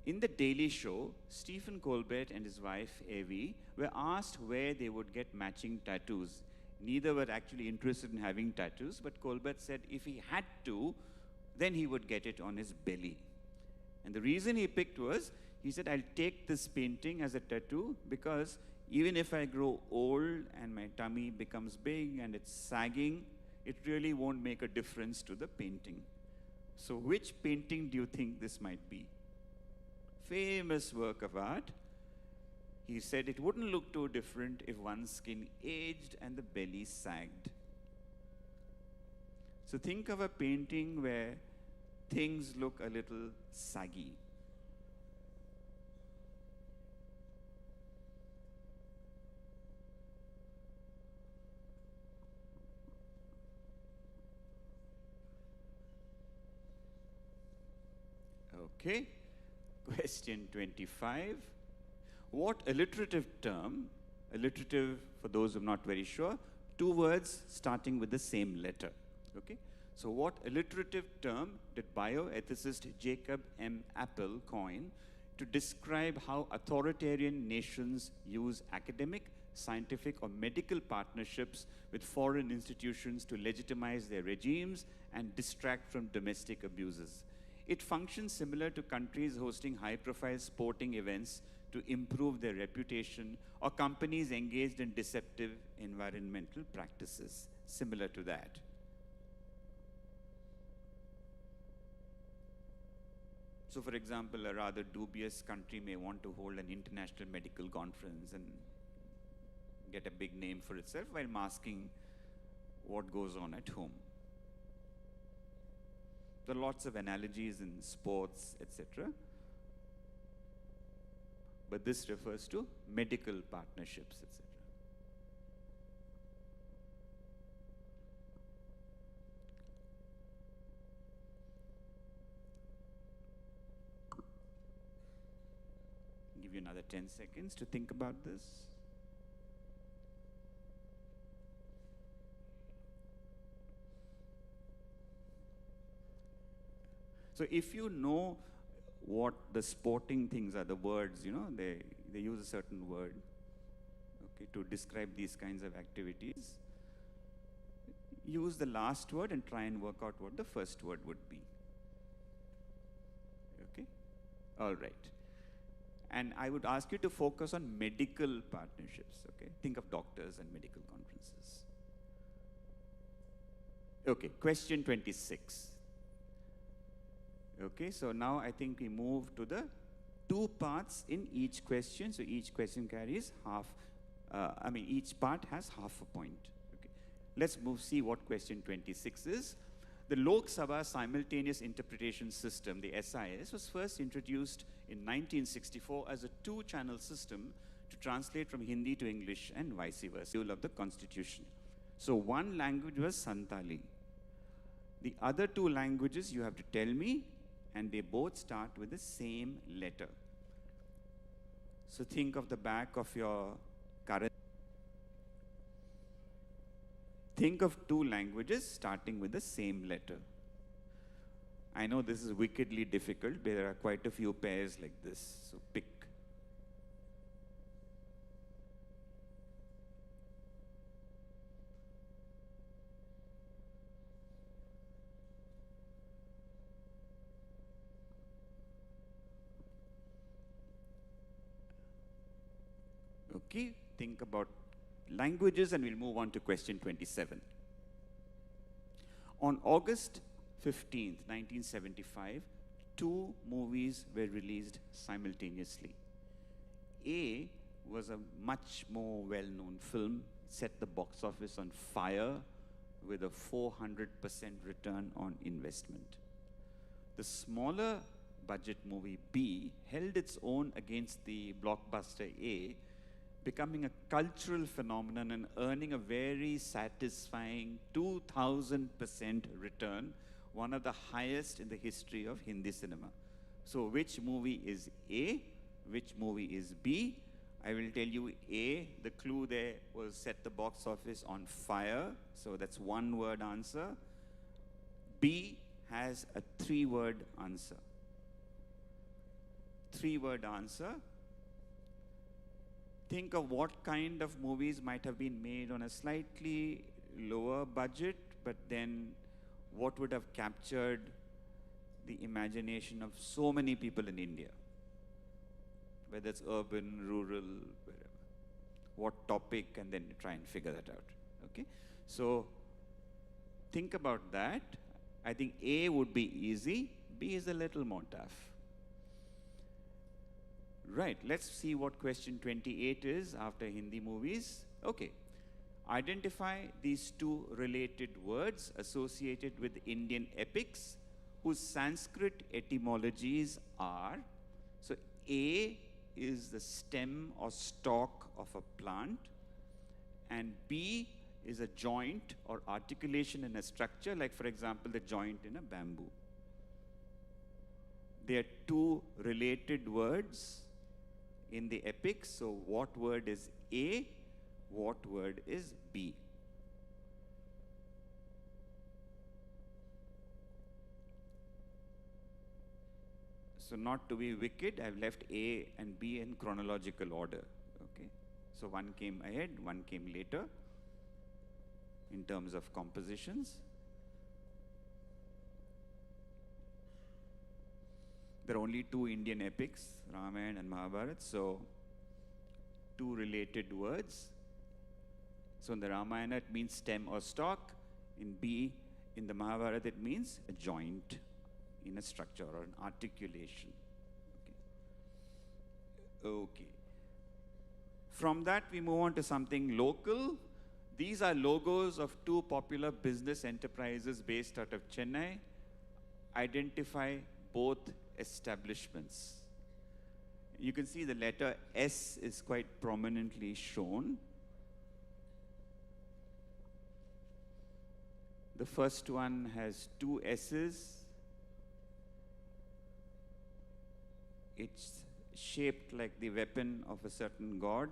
In The Daily Show, Stephen Colbert and his wife, Evie, were asked where they would get matching tattoos. Neither were actually interested in having tattoos, but Colbert said if he had to, then he would get it on his belly. And the reason he picked was, he said, I'll take this painting as a tattoo because even if I grow old and my tummy becomes big and it's sagging, it really won't make a difference to the painting. So which painting do you think this might be? Famous work of art. He said it wouldn't look too different if one's skin aged and the belly sagged. So think of a painting where things look a little saggy. Okay. Question 25. What alliterative term, alliterative for those who are not very sure, two words starting with the same letter. Okay. So what alliterative term did bioethicist Jacob M. Appel coin to describe how authoritarian nations use academic, scientific, or medical partnerships with foreign institutions to legitimize their regimes and distract from domestic abuses? It functions similar to countries hosting high-profile sporting events to improve their reputation, or companies engaged in deceptive environmental practices, similar to that. So, for example, a rather dubious country may want to hold an international medical conference and get a big name for itself while masking what goes on at home. There are lots of analogies in sports, etc. But this refers to medical partnerships, etc. Give you another 10 seconds to think about this. So if you know what the sporting things are, the words, you know, they use a certain word, okay, to describe these kinds of activities. Use the last word and try and work out what the first word would be. Okay? All right. And I would ask you to focus on medical partnerships, okay? Think of doctors and medical conferences. Okay, question 26. Okay, so now I think we move to the two parts in each question. So each question carries half, each part has half a point. Okay. Let's see what question 26 is. The Lok Sabha Simultaneous Interpretation System, the SIS, was first introduced in 1964 as a two-channel system to translate from Hindi to English and vice versa of the Constitution. So one language was Santali. The other two languages you have to tell me, and they both start with the same letter. So think of the back of your current. Think of two languages starting with the same letter. I know this is wickedly difficult, but there are quite a few pairs like this, so pick. Okay, think about languages and we'll move on to question 27. On August 15th, 1975, two movies were released simultaneously. A was a much more well-known film, set the box office on fire with a 400% return on investment. The smaller budget movie B held its own against the blockbuster A, becoming a cultural phenomenon and earning a very satisfying 2000% return, one of the highest in the history of Hindi cinema. So which movie is A? Which movie is B? I will tell you A, the clue there was set the box office on fire, so that's one word answer. B has a three-word answer. Three-word answer. Think of what kind of movies might have been made on a slightly lower budget, but then what would have captured the imagination of so many people in India, whether it's urban, rural, wherever. What topic, and then try and figure that out. Okay? So think about that. I think A would be easy, B is a little more tough. Right, let's see what question 28 is after Hindi movies. Okay. Identify these two related words associated with Indian epics whose Sanskrit etymologies are. So A is the stem or stalk of a plant, and B is a joint or articulation in a structure, like for example the joint in a bamboo. There are two related words in the epic. So what word is A? What word is B? So not to be wicked, I've left A and B in chronological order. Okay. So one came ahead, one came later in terms of compositions. There are only two Indian epics, Ramayana and Mahabharata, so two related words. So in the Ramayana it means stem or stalk. In the Mahabharata it means a joint in a structure or an articulation. Okay. From that we move on to something local. These are logos of two popular business enterprises based out of Chennai. Identify both establishments. You can see the letter S is quite prominently shown. The first one has two S's. It's shaped like the weapon of a certain god.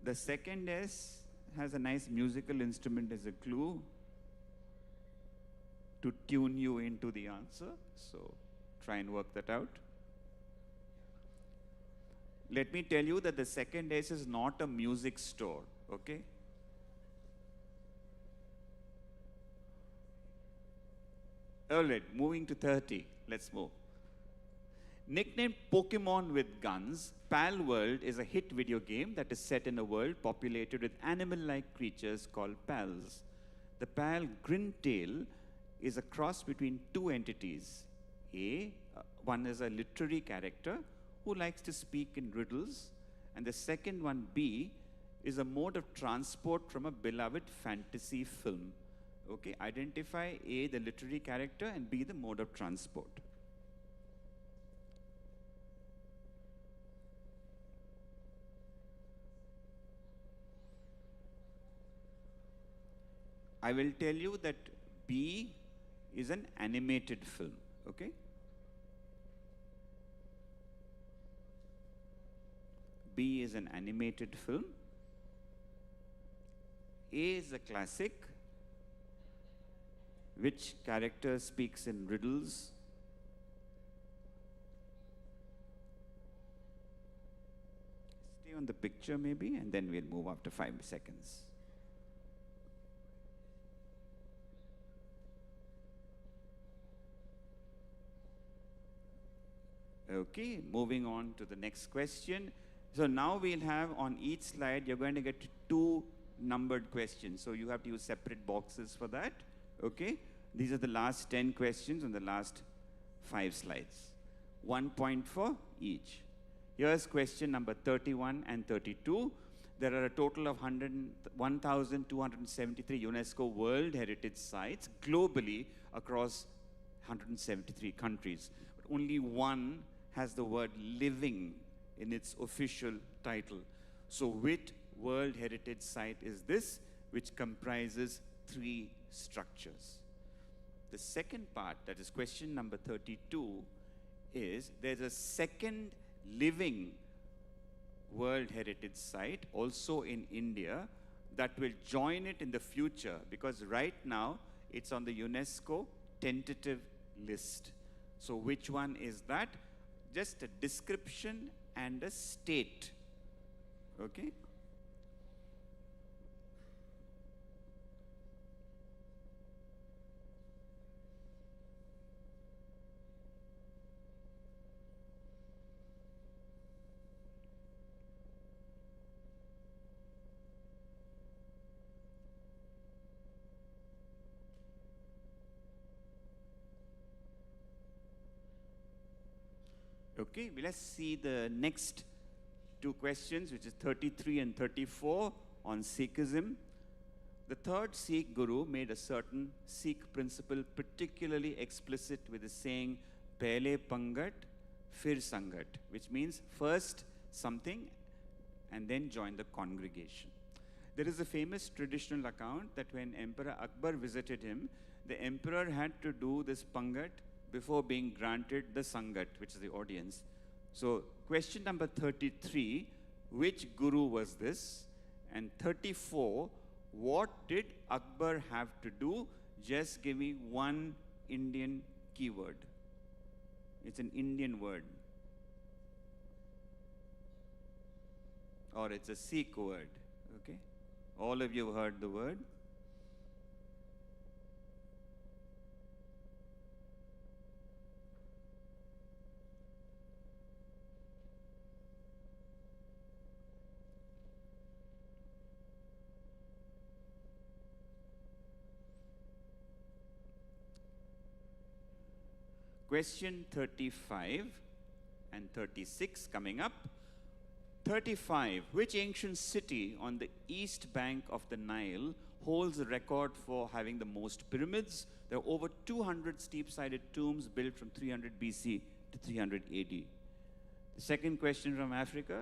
The second S has a nice musical instrument as a clue to tune you into the answer. So try and work that out. Let me tell you that the second S is not a music store, okay? All right, moving to 30. Let's move. Nicknamed Pokemon with Guns, Pal World is a hit video game that is set in a world populated with animal-like creatures called pals. The pal Grintail is a cross between two entities. One is a literary character who likes to speak in riddles, and the second one, B, is a mode of transport from a beloved fantasy film. Okay, identify A, the literary character, and B, the mode of transport. I will tell you that B is an animated film, okay? B is an animated film. A is a classic. Which character speaks in riddles? Stay on the picture maybe, and then we'll move after 5 seconds. Okay, moving on to the next question. So now we'll have on each slide, you're going to get two numbered questions. So you have to use separate boxes for that. Okay, these are the last 10 questions on the last 5 slides. 1 point for each. Here's question number 31 and 32. There are a total of 1,273 UNESCO World Heritage Sites globally across 173 countries. But only one has the word living in its official title. So which World Heritage Site is this, which comprises 3 structures? The second part, that is question number 32, is there's a second living World Heritage Site also in India that will join it in the future, because right now it's on the UNESCO tentative list. So which one is that? Just a description and a state. Okay? Okay, well, let's see the next 2 questions, which is 33 and 34 on Sikhism. The third Sikh Guru made a certain Sikh principle particularly explicit with the saying, Pehle Pangat, Fir Sangat, which means first something and then join the congregation. There is a famous traditional account that when Emperor Akbar visited him, the emperor had to do this pangat before being granted the sangat, which is the audience. So question number 33, which guru was this? And 34, what did Akbar have to do? Just give me one Indian keyword. It's an Indian word. Or it's a Sikh word, okay? All of you have heard the word. Question 35 and 36 coming up. 35. Which ancient city on the east bank of the Nile holds the record for having the most pyramids? There are over 200 steep-sided tombs built from 300 BC to 300 AD. The second question from Africa.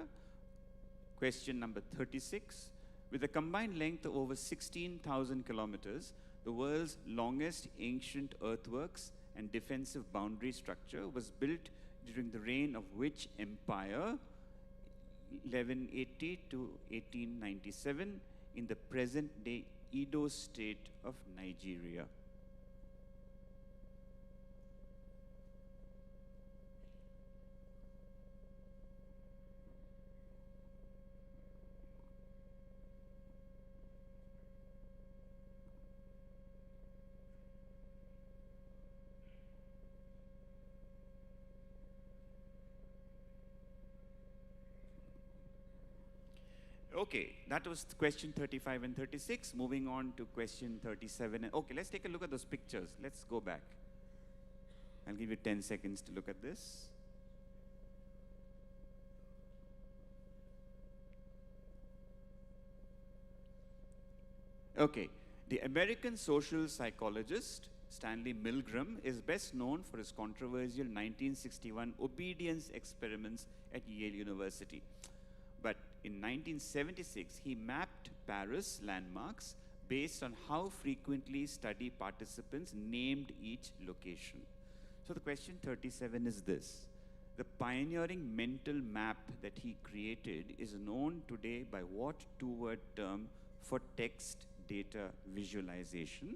Question number 36. With a combined length of over 16,000 kilometers, the world's longest ancient earthworks and defensive boundary structure was built during the reign of which empire? 1180 to 1897 in the present-day Edo state of Nigeria. Okay, that was question 35 and 36. Moving on to question 37. Okay, let's take a look at those pictures. Let's go back. I'll give you 10 seconds to look at this. Okay, the American social psychologist Stanley Milgram is best known for his controversial 1961 obedience experiments at Yale University. But in 1976, he mapped Paris landmarks based on how frequently study participants named each location. So the question 37 is this. The pioneering mental map that he created is known today by what two-word term for text data visualization?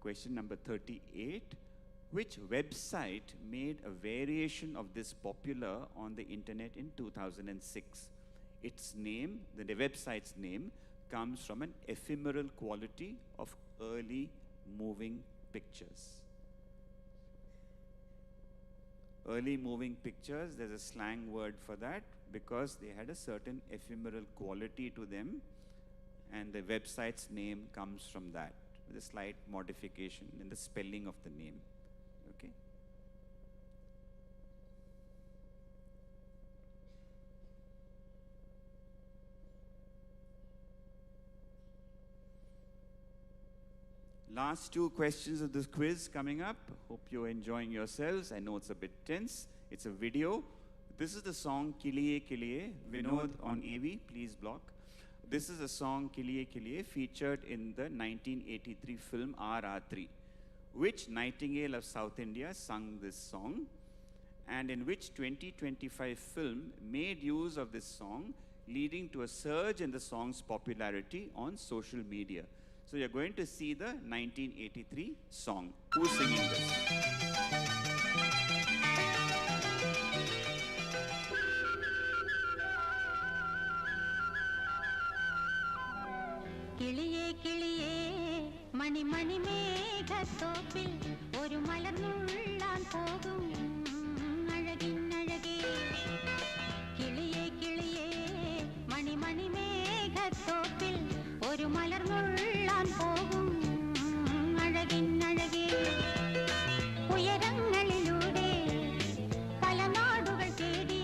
Question number 38. Which website made a variation of this popular on the internet in 2006? Its name, the website's name, comes from an ephemeral quality of early moving pictures. Early moving pictures, there's a slang word for that because they had a certain ephemeral quality to them, and the website's name comes from that, with a slight modification in the spelling of the name. Okay. Last two questions of this quiz coming up. Hope you're enjoying yourselves. I know it's a bit tense. It's a video. This is the song Kiliye Kiliye. Vinod on AV, please block. This is a song Kiliye Kiliye featured in the 1983 film RR3. Which Nightingale of South India sung this song? And in which 2025 film made use of this song, leading to a surge in the song's popularity on social media? So you're going to see the 1983 song. Who's singing this? കിളിയേ കിളിയേ മണി മണി മേഘത്തോപ്പിൽ ഒരു മലർന്നുള്ളാൻ പോകും അഴകിന്നഴകേ കിളിയേ കിളിയേ മണി മണി മേഘത്തോപ്പിൽ ഒരു മലർന്നുള്ളാൻ പോകും അഴകിന്നഴകേ ഉയരങ്ങളിലൂടെ പല നാടുകൾ തേടി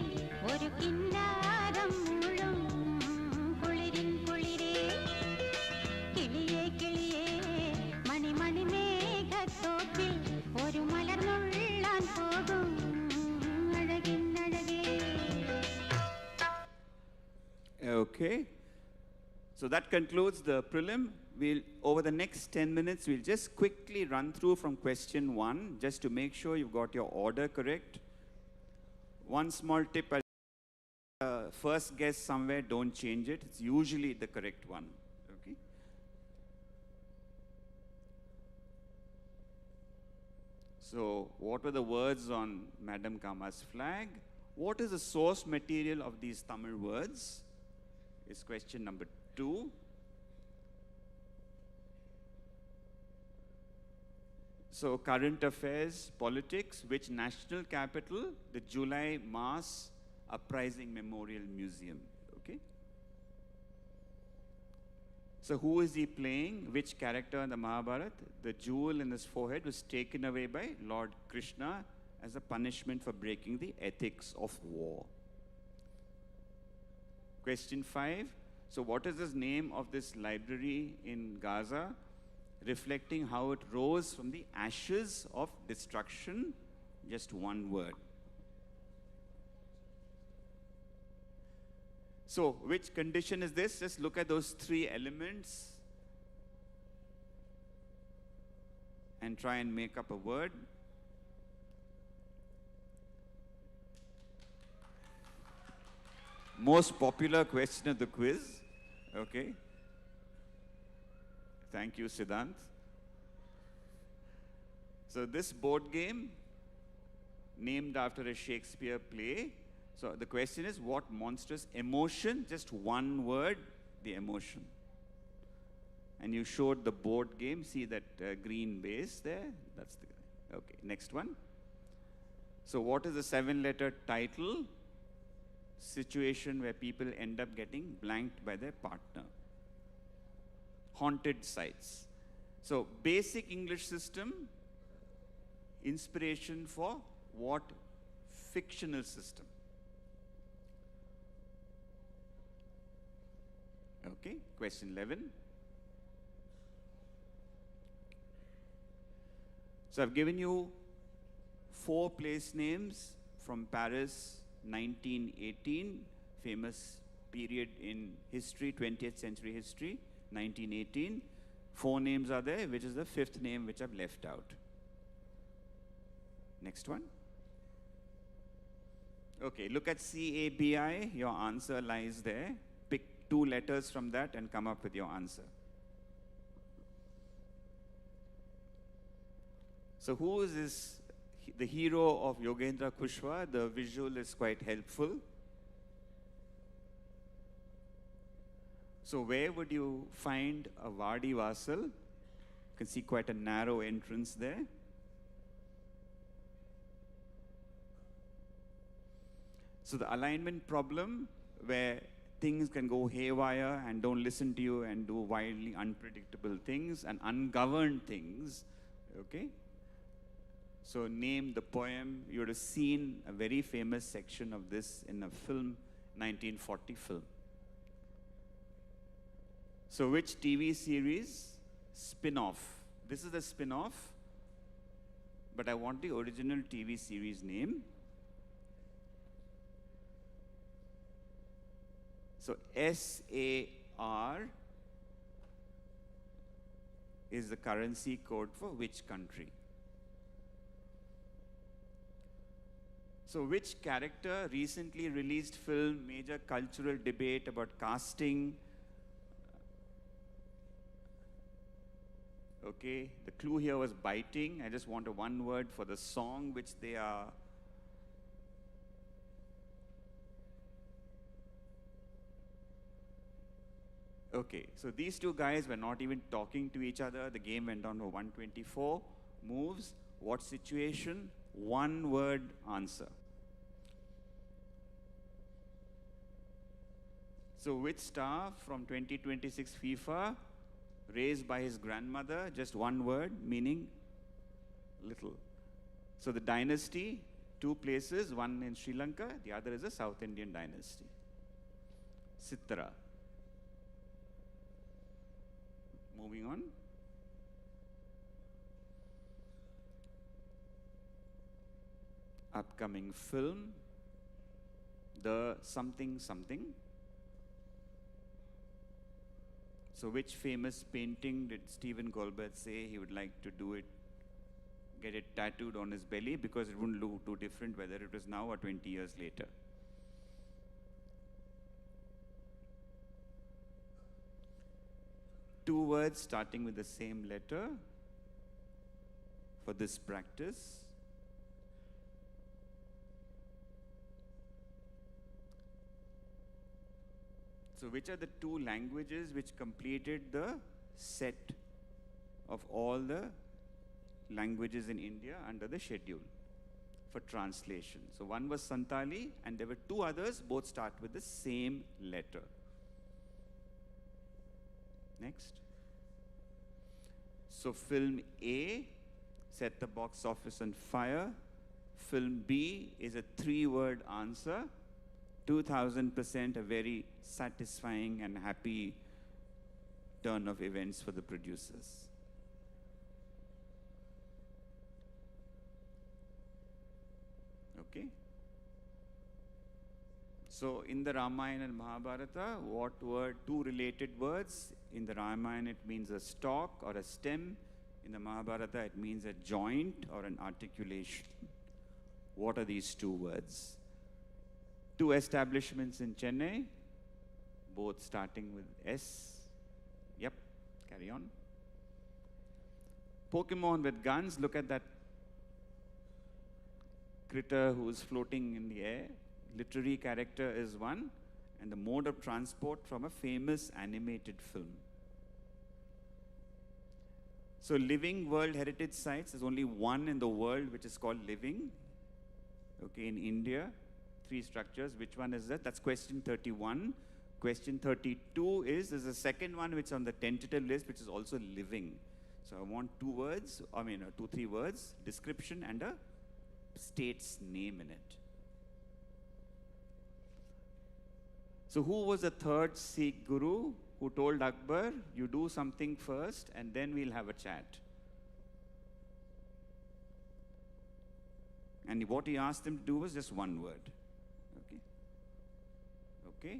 ഒരു കിന്നാരം മുഴും കുളിരിൻ കുളിരേ കിളിയേ കിളിയേ മണി മണി മേഘത്തോപ്പിൽ ഒരു മലർന്നുള്ളാൻ പോകും അഴകിന്നഴകേ. Okay. So that concludes the prelim. Over the next 10 minutes, we'll just quickly run through from question 1, just to make sure you've got your order correct. One small tip, first guess somewhere, don't change it. It's usually the correct one. Okay. So, what were the words on Madam Kama's flag? What is the source material of these Tamil words? Is question number 2. So, current affairs, politics, which national capital? The July Mass Uprising Memorial Museum. Okay. So, who is he playing? Which character in the Mahabharata? The jewel in his forehead was taken away by Lord Krishna as a punishment for breaking the ethics of war. Question 5. So, what is the name of this library in Gaza? Reflecting how it rose from the ashes of destruction. Just one word. So, which condition is this? Just look at those 3 elements and try and make up a word. Most popular question of the quiz. Okay. Thank you, Siddhant. So this board game, named after a Shakespeare play. So the question is, what monstrous emotion? Just one word, the emotion. And you showed the board game. See that green base there? That's the guy. Okay, next one. So what is the 7-letter title? Situation where people end up getting blanked by their partner. Haunted sites. So basic English system, inspiration for what fictional system? Okay, question 11. So I've given you 4 place names from Paris, 1918, famous period in history, 20th century history, 1918. 4 names are there, which is the 5th name which I've left out. Next one. Okay, look at CABI. Your answer lies there. Pick 2 letters from that and come up with your answer. So who is this? The hero of Yogendra Kushwaha. The visual is quite helpful. So where would you find a Vadi Vasal? You can see quite a narrow entrance there. So the alignment problem, where things can go haywire and don't listen to you and do wildly unpredictable things and ungoverned things, okay? So name the poem. You would have seen a very famous section of this in a film, 1940 film. So which TV series? Spin-off. This is the spin-off, but I want the original TV series name. So SAR is the currency code for which country? So which character? Recently released film, major cultural debate about casting. Okay, the clue here was biting. I just want a one word for the song which they are. Okay, so these 2 guys were not even talking to each other. The game went on for 124 moves. What situation? One word answer. So which star from 2026 FIFA, raised by his grandmother? Just one word, meaning little. So the dynasty, 2 places, one in Sri Lanka, the other is a South Indian dynasty. Sitra. Moving on. Upcoming film, The Something Something. So which famous painting did Stephen Colbert say he would like to do it, get it tattooed on his belly, because it wouldn't look too different whether it was now or 20 years later? Two words starting with the same letter for this practice. So which are the two languages which completed the set of all the languages in India under the schedule for translation? So one was Santali, and there were two others, both start with the same letter. Next. So film A set the box office on fire. Film B is a 3-word answer. 2000% a very satisfying and happy turn of events for the producers. Okay. So in the Ramayana and Mahabharata, what were two related words? In the Ramayana, it means a stalk or a stem. In the Mahabharata, it means a joint or an articulation. What are these two words? Two establishments in Chennai, both starting with S. Yep, carry on. Pokemon with guns. Look at that critter who's floating in the air. Literary character is one, and the mode of transport from a famous animated film. So living World Heritage Sites, there's only one in the world which is called living. Okay, in India, 3 structures. Which one is that? That's question 31. Question 32 is, there's a second one which is on the tentative list, which is also living. So I want 2 words, 2-3 words, description and a state's name in it. So who was the third Sikh Guru who told Akbar, you do something first and then we'll have a chat? And what he asked him to do was just one word. Okay. Okay.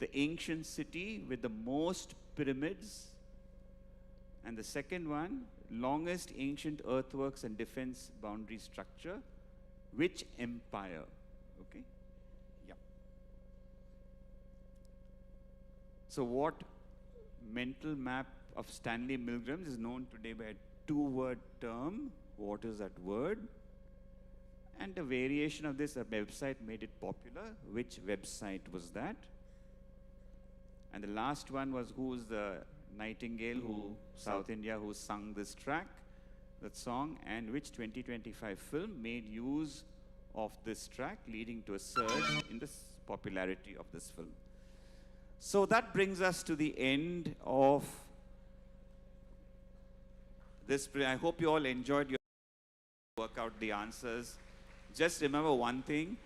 The ancient city with the most pyramids. And the second one, longest ancient earthworks and defense boundary structure. Which empire? Okay. Yeah. So what mental map of Stanley Milgram's is known today by a 2-word term. What is that word? And a variation of this, a website made it popular. Which website was that? And the last one was, who's the nightingale who, South India, who sung this track, that song, and which 2025 film made use of this track, leading to a surge in the popularity of this film. So that brings us to the end of this. I hope you all enjoyed your work out the answers. Just remember one thing,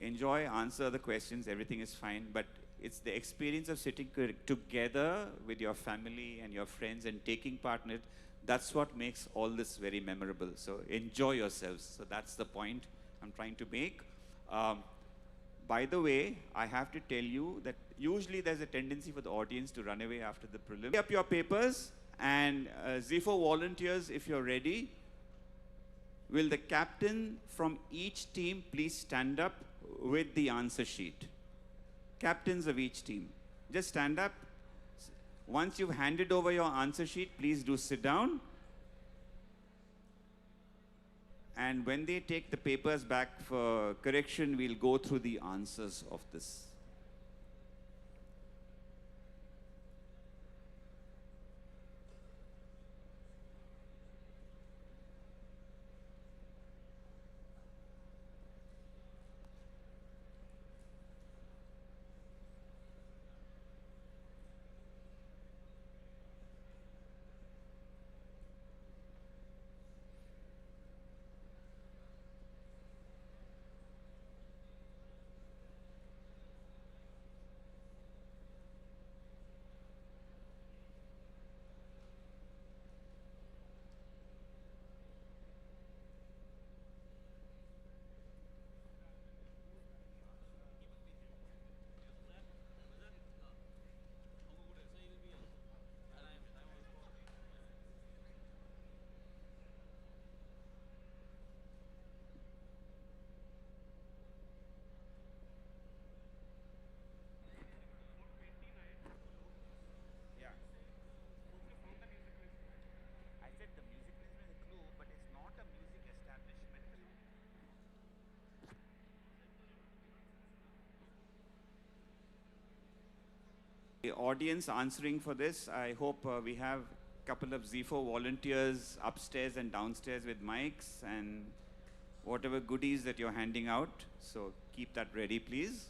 enjoy, answer the questions, everything is fine, but it's the experience of sitting together with your family and your friends and taking part in it, that's what makes all this very memorable. So enjoy yourselves. So that's the point I'm trying to make. By the way, I have to tell you that usually there's a tendency for the audience to run away after the prelims. Pick up your papers, and Zifo volunteers, if you're ready. Will the captain from each team please stand up with the answer sheet? Captains of each team, just stand up. Once you've handed over your answer sheet, please do sit down. And when they take the papers back for correction, we'll go through the answers of this. The audience answering for this, I hope we have a couple of Zifo volunteers upstairs and downstairs with mics and whatever goodies that you're handing out. So keep that ready, please.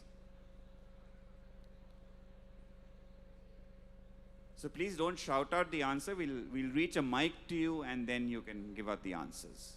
So please don't shout out the answer. We'll reach a mic to you and then you can give out the answers.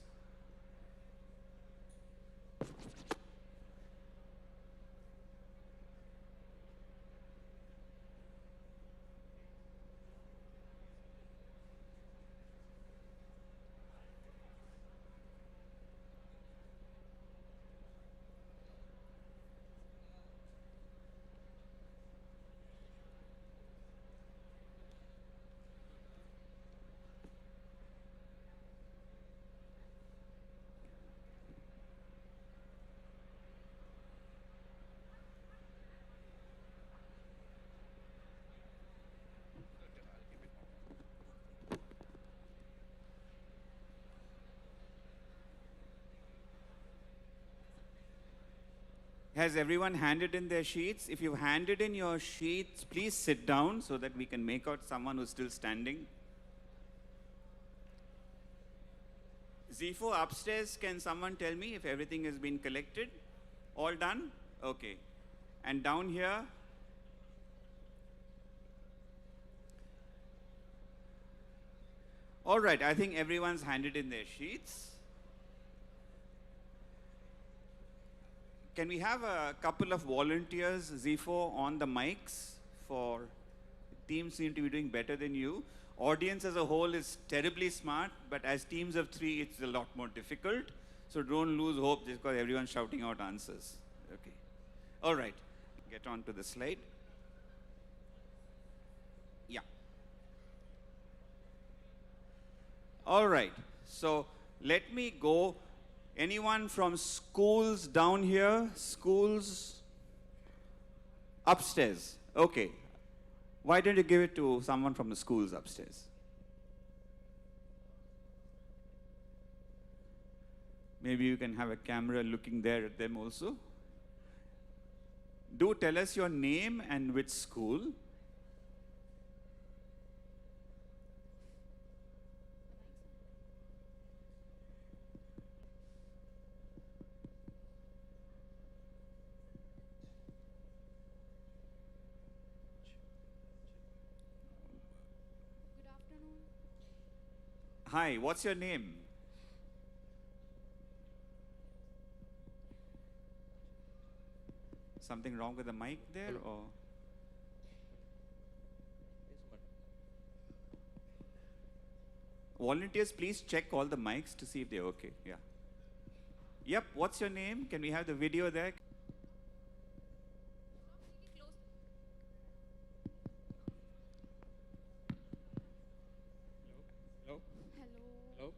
Has everyone handed in their sheets? If you've handed in your sheets, please sit down so that we can make out someone who's still standing. Zifo upstairs, can someone tell me if everything has been collected? All done? Okay. And down here? All right, I think everyone's handed in their sheets. Can we have a couple of volunteers, Zifo, on the mics for teams seem to be doing better than you. Audience as a whole is terribly smart, but as teams of 3, it's a lot more difficult. So don't lose hope just because everyone's shouting out answers. Okay. All right. Get on to the slide. Yeah. All right. So let me go. Anyone from schools down here? Schools upstairs? Okay. Why don't you give it to someone from the schools upstairs? Maybe you can have a camera looking there at them also. Do tell us your name and which school. Hi, what's your name? Something wrong with the mic there? Hello. Or? Volunteers, please check all the mics to see if they're okay. Yeah. Yep, what's your name? Can we have the video there? Hello? Hello?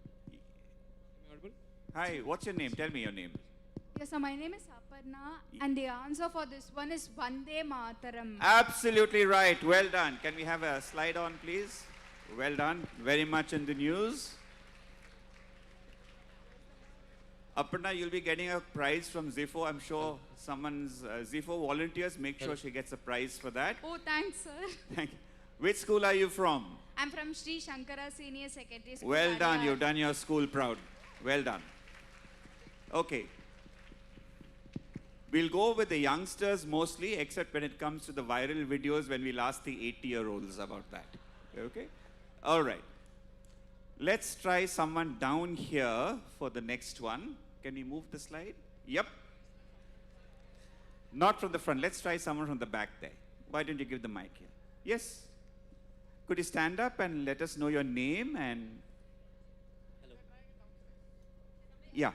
Am I audible? Hi, what's your name? Tell me your name. Yes, sir, my name is Aparna, and the answer for this one is Vande Mataram. Absolutely right. Well done. Can we have a slide on, please? Well done. Very much in the news. Aparna, you'll be getting a prize from Zifo. I'm sure someone's Zifo volunteers. Make sure she gets a prize for that. Oh, thanks, sir. Thank you. Which school are you from? I'm from Sri Shankara Senior Secondary School. Well done. Adyar. You've done your school proud. Well done. Okay. We'll go with the youngsters mostly, except when it comes to the viral videos when we'll ask the 80-year-olds about that. Okay? All right. Let's try someone down here for the next one. Can we move the slide? Yep. Not from the front. Let's try someone from the back there. Why don't you give the mic here? Yes. Could you stand up and let us know your name and... Hello. Yeah.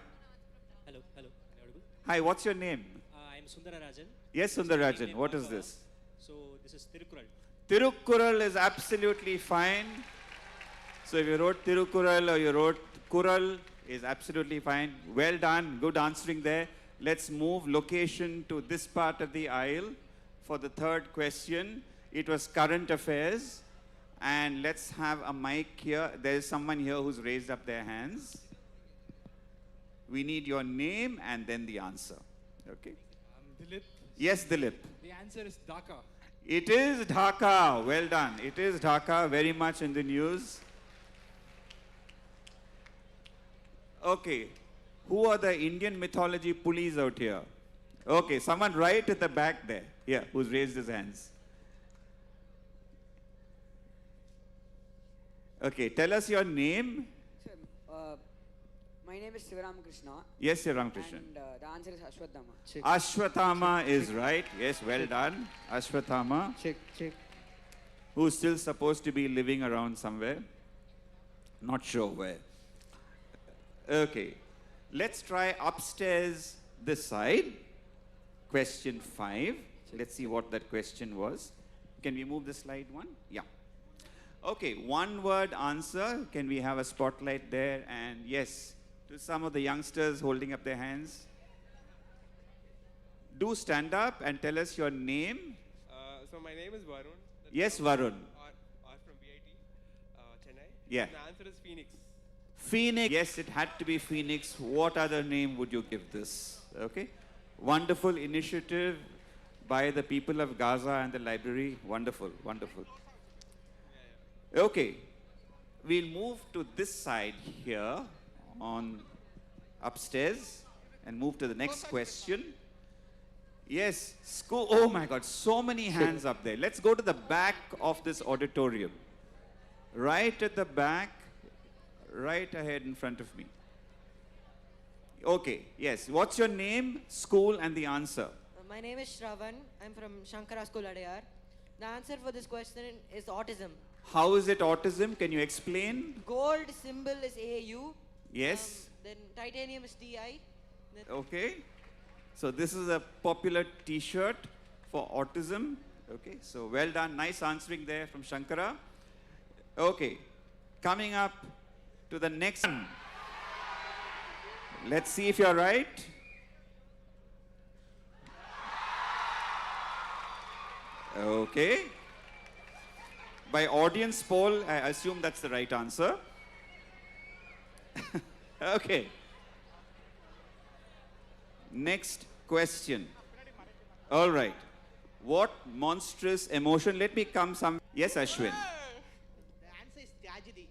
Hello. Am I audible? Hi, what's your name? I'm Sundararajan. Yes, Sundarajan. What is this? So this is Tirukkural. Tirukkural is absolutely fine. So if you wrote Tirukkural or you wrote Kural is absolutely fine. Well done. Good answering there. Let's move location to this part of the aisle for the third question. It was current affairs. And let's have a mic here. There is someone here who's raised up their hands. We need your name and then the answer. Okay? Dilip. Yes, Dilip. The answer is Dhaka. It is Dhaka. Well done. It is Dhaka, very much in the news. Okay. Who are the Indian mythology police out here? Okay, someone right at the back there. Yeah, who's raised his hands. Okay, tell us your name. Sir, my name is Sivaram Krishna. Yes, Sir Ramakrishnan. And the answer is Ashwatthama. Ashwathama is right. Yes, well done. Ashwathama, Check. who's still supposed to be living around somewhere. Not sure where. Okay, let's try upstairs this side. Question 5. Let's see what that question was. Can we move the slide one? Yeah. Okay, one word answer. Can we have a spotlight there? And yes, to some of the youngsters holding up their hands. Do stand up and tell us your name. So my name is Varun. Yes, Varun. Or from VIT, Chennai. Yeah. The answer is Phoenix. Phoenix. Yes, it had to be Phoenix. What other name would you give this? Okay. Wonderful initiative by the people of Gaza and the library. Wonderful, wonderful. Okay. We'll move to this side here on upstairs and move to the next question. Yes, school. Oh my God, so many hands up there. Let's go to the back of this auditorium. Right at the back, right ahead in front of me. Okay, yes. What's your name, school, and the answer? My name is Shravan. I'm from Shankara School, Adayar. The answer for this question is autism. How is it autism? Can you explain? Gold symbol is AU. Yes. Then titanium is TI. Then Okay. So this is a popular T-shirt for autism. Okay. So well done. Nice answering there from Shankara. Okay. Coming up to the next one. Let's see if you're right. Okay. By audience poll, I assume that's the right answer. Okay. Next question. All right. What monstrous emotion? Let me come some. Yes, Ashwin. The answer is tragedy.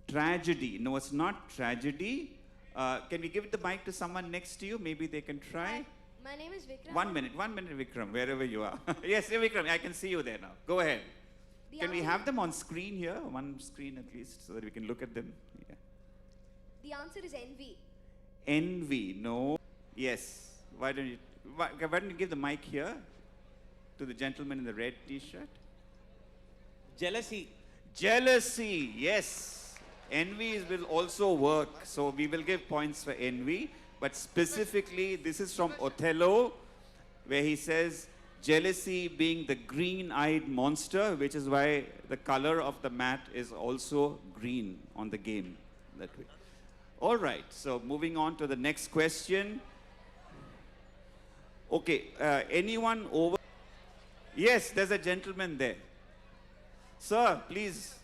Tragedy. No, it's not tragedy. Can we give the mic to someone next to you? Maybe they can try. My name is Vikram. 1 minute, Vikram, wherever you are. Yes, Vikram, I can see you there now. Go ahead. Can we have them on screen here? One screen at least, so that we can look at them. Yeah. The answer is envy. Envy, no. Yes. Why don't you give the mic here to the gentleman in the red T-shirt? Jealousy. Jealousy, yes. Envy will also work, so we will give points for envy. But specifically, this is from Othello, where he says, jealousy being the green-eyed monster, which is why the color of the mat is also green on the game. That way. All right, so moving on to the next question. Okay, anyone over? Yes, there's a gentleman there. Sir, please.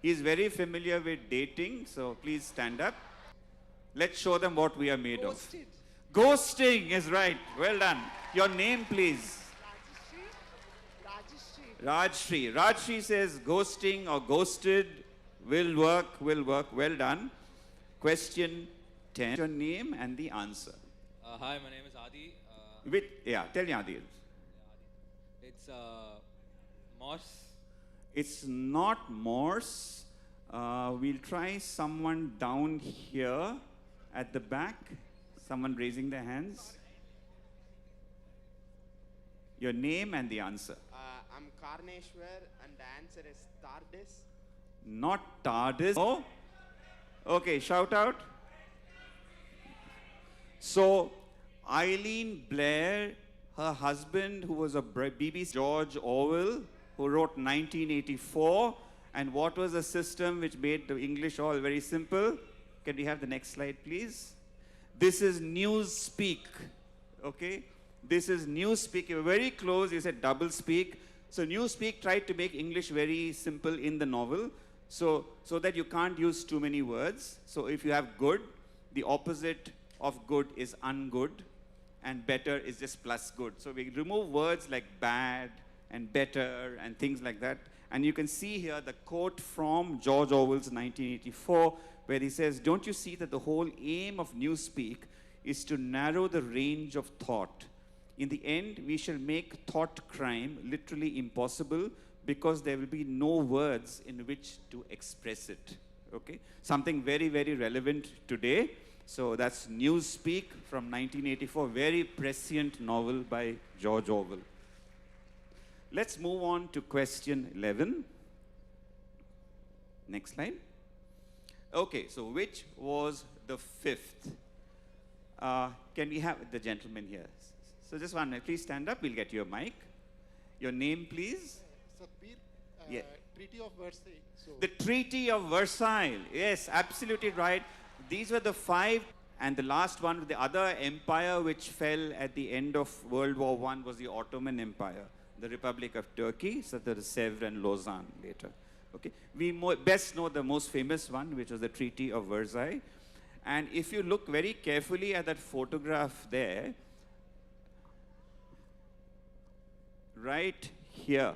He's very familiar with dating, so please stand up. Let's show them what we are made of. Ghosting is right. Well done. Your name, please. Rajshri. Rajshri says ghosting or ghosted will work, will work. Well done. Question 10. Your name and the answer. Hi, my name is Adi. Tell me Adi. It's Morse. It's not Morse. We'll try someone down here at the back. Someone raising their hands. Your name and the answer. I'm Karneshwar and the answer is TARDIS. Not TARDIS. Oh. Okay, shout out. So, Eileen Blair, her husband, who was a BBC George Orwell, who wrote 1984. And what was the system which made the English all very simple? Can we have the next slide, please? This is Newspeak. Okay? This is Newspeak. You were very close. You said double speak. So Newspeak tried to make English very simple in the novel, so that you can't use too many words. So if you have good, the opposite of good is ungood. and better is just plus good. So we remove words like bad and better and things like that. And you can see here the quote from George Orwell's 1984, where he says, "Don't you see that the whole aim of newspeak is to narrow the range of thought? In the end, we shall make thought crime literally impossible because there will be no words in which to express it." Okay? Something very, very relevant today. So that's Newspeak from 1984, very prescient novel by George Orwell. Let's move on to question 11. Next slide. Okay, so which was the fifth? Can we have the gentleman here? So just one minute, please stand up, we'll get you a mic. Your name, please? Yeah. Treaty of Versailles. So The Treaty of Versailles. Yes, absolutely right. These were the five, and the last one, the other empire which fell at the end of World War I was the Ottoman Empire, the Republic of Turkey, so there is Sèvres and Lausanne later. Okay, we best know the most famous one, which was the Treaty of Versailles. And if you look very carefully at that photograph there, right here,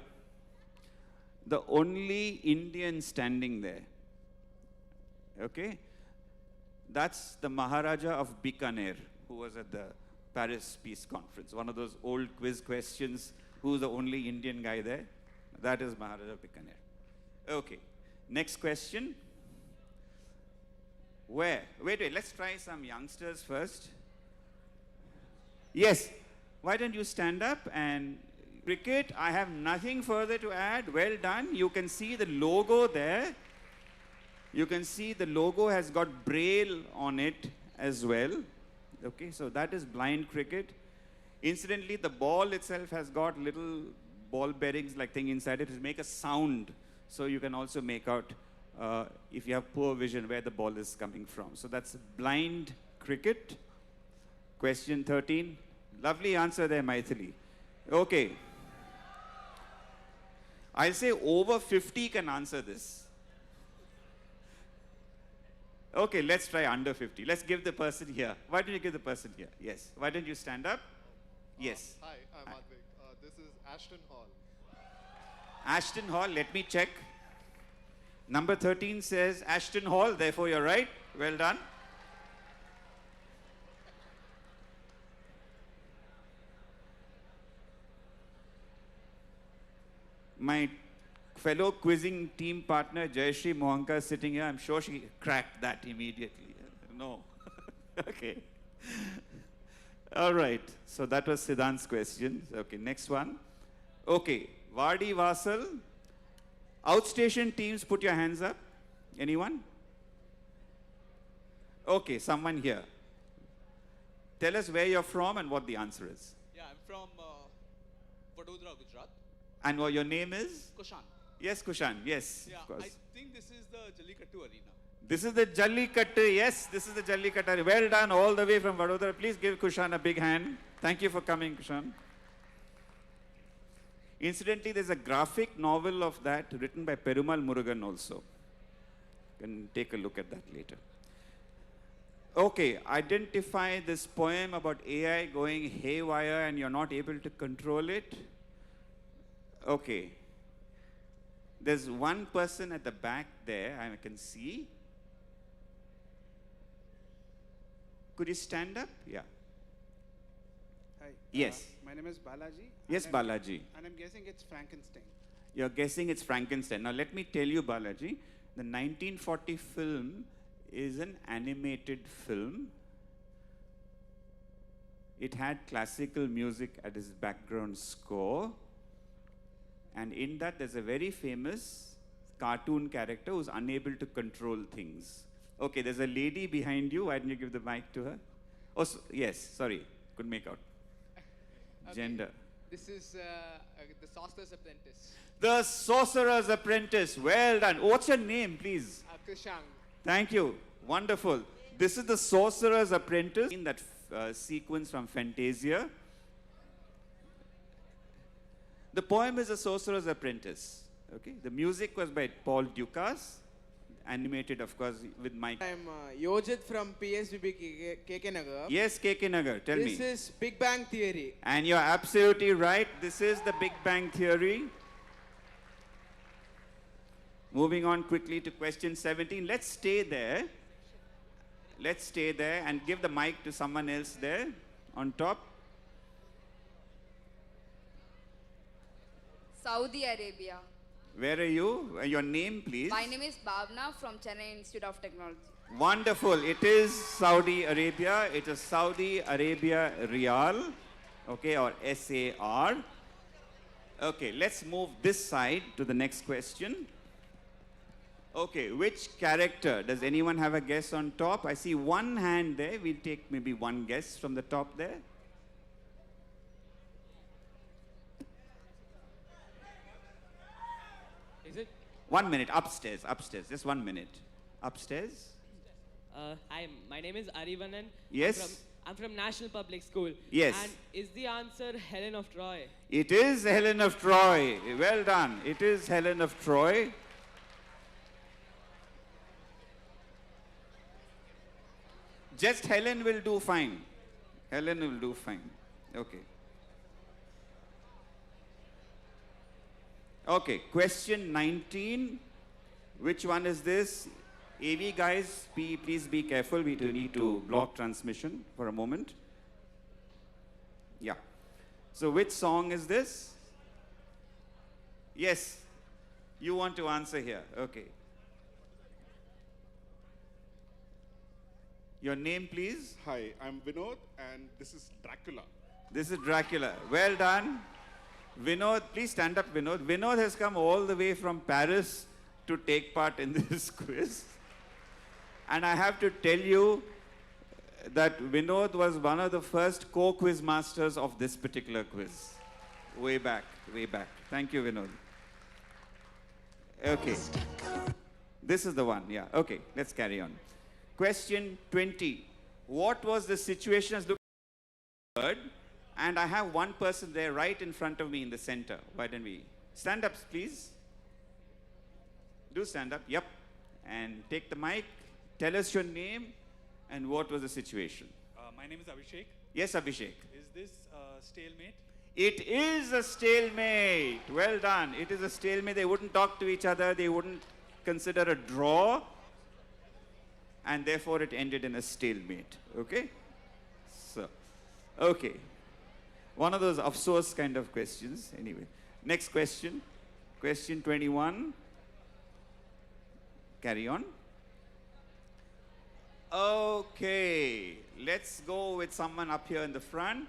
the only Indian standing there, okay, that's the Maharaja of Bikaner, who was at the Paris Peace Conference. One of those old quiz questions, who's the only Indian guy there? That is Maharaja of Bikaner. Okay, next question. Where? Wait, let's try some youngsters first. Yes, why don't you stand up and cricket, I have nothing further to add. Well done. You can see the logo there. You can see the logo has got braille on it as well. Okay, so that is blind cricket. Incidentally, the ball itself has got little ball bearings like thing inside it to make a sound. So you can also make out, if you have poor vision, where the ball is coming from. So that's blind cricket. Question 13. Lovely answer there, Maithili. Okay. I'll say over 50 can answer this. Okay, let's try under 50. Let's give the person here. Why don't you give the person here? Yes. Why don't you stand up? Yes. Hi, I'm Advik. This is Ashton Hall. Ashton Hall, let me check. Number 13 says Ashton Hall, therefore you're right. Well done. My fellow quizzing team partner Jayashree Mohanka is sitting here. I'm sure she cracked that immediately. No. Okay. All right. So that was Siddhant's question. Okay, next one. Okay, Vardi Vasal. Outstation teams, put your hands up. Anyone? Okay, someone here. Tell us where you're from and what the answer is. Yeah, I'm from Vadodara, Gujarat. And what your name is? Kushan. Yes, Kushan. Yes, Yeah, of course. I think this is the Jallikattu arena. This is the Jallikattu. Yes, this is the Jallikattu. Well done all the way from Vadodara. Please give Kushan a big hand. Thank you for coming, Kushan. Incidentally, there's a graphic novel of that written by Perumal Murugan also. You can take a look at that later. Okay, identify this poem about AI going haywire and you're not able to control it. Okay. There's one person at the back there, I can see. Could you stand up? Yeah. Hi. Yes. My name is Balaji. Yes, Balaji. And I'm guessing it's Frankenstein. You're guessing it's Frankenstein. Now let me tell you, Balaji, the 1940 film is an animated film. It had classical music as its background score. And in that, there's a very famous cartoon character who's unable to control things. Okay, there's a lady behind you. Why don't you give the mic to her? Oh, yes, sorry. Couldn't make out. Okay. Gender. This is the Sorcerer's Apprentice. The Sorcerer's Apprentice. Well done. What's your name, please? Krishang. Thank you. Wonderful. This is the Sorcerer's Apprentice in that sequence from Fantasia. The poem is A Sorcerer's Apprentice. Okay. The music was by Paul Dukas, animated, of course, with Mike. I'm Yojit from PSBB KK Nagar. Yes, KK Nagar, tell me. This is Big Bang Theory. And you're absolutely right. This is the Big Bang Theory. Moving on quickly to question 17. Let's stay there. Let's stay there and give the mic to someone else there on top. Saudi Arabia. Where are you? Your name, please. My name is Bhavna from Chennai Institute of Technology. Wonderful. It is Saudi Arabia. It is Saudi Arabia Riyal, okay, or SAR. Okay, let's move this side to the next question. Okay, which character? Does anyone have a guess on top? I see one hand there. We'll take maybe one guess from the top there. Is it? 1 minute, upstairs, just 1 minute. Upstairs? Hi, my name is Arivanan. Yes? I'm from National Public School. Yes. And is the answer Helen of Troy? It is Helen of Troy. Well done. It is Helen of Troy. Just Helen will do fine. Helen will do fine. Okay. Okay, question 19. Which one is this? AV guys, please be careful. We do need to block transmission for a moment. Yeah. So which song is this? Yes. You want to answer here. Okay. Your name, please? Hi, I'm Vinod, and this is Dracula. This is Dracula. Well done. Vinod, please stand up, Vinod. Vinod has come all the way from Paris to take part in this quiz. And I have to tell you that Vinod was one of the first co-quiz masters of this particular quiz. Way back, way back. Thank you, Vinod. Okay. This is the one, yeah. Okay, let's carry on. Question 20. What was the situation as looked? And I have one person there right in front of me in the center. Why don't we stand up, please? Do stand up. Yep. And take the mic. Tell us your name and what was the situation. My name is Abhishek. Yes, Abhishek. Is this stalemate? It is a stalemate. Well done. It is a stalemate. They wouldn't talk to each other. They wouldn't consider a draw. And therefore it ended in a stalemate. Okay? So, okay. One of those afsos kind of questions. Anyway, next question. Question 21. Carry on. Okay. Let's go with someone up here in the front.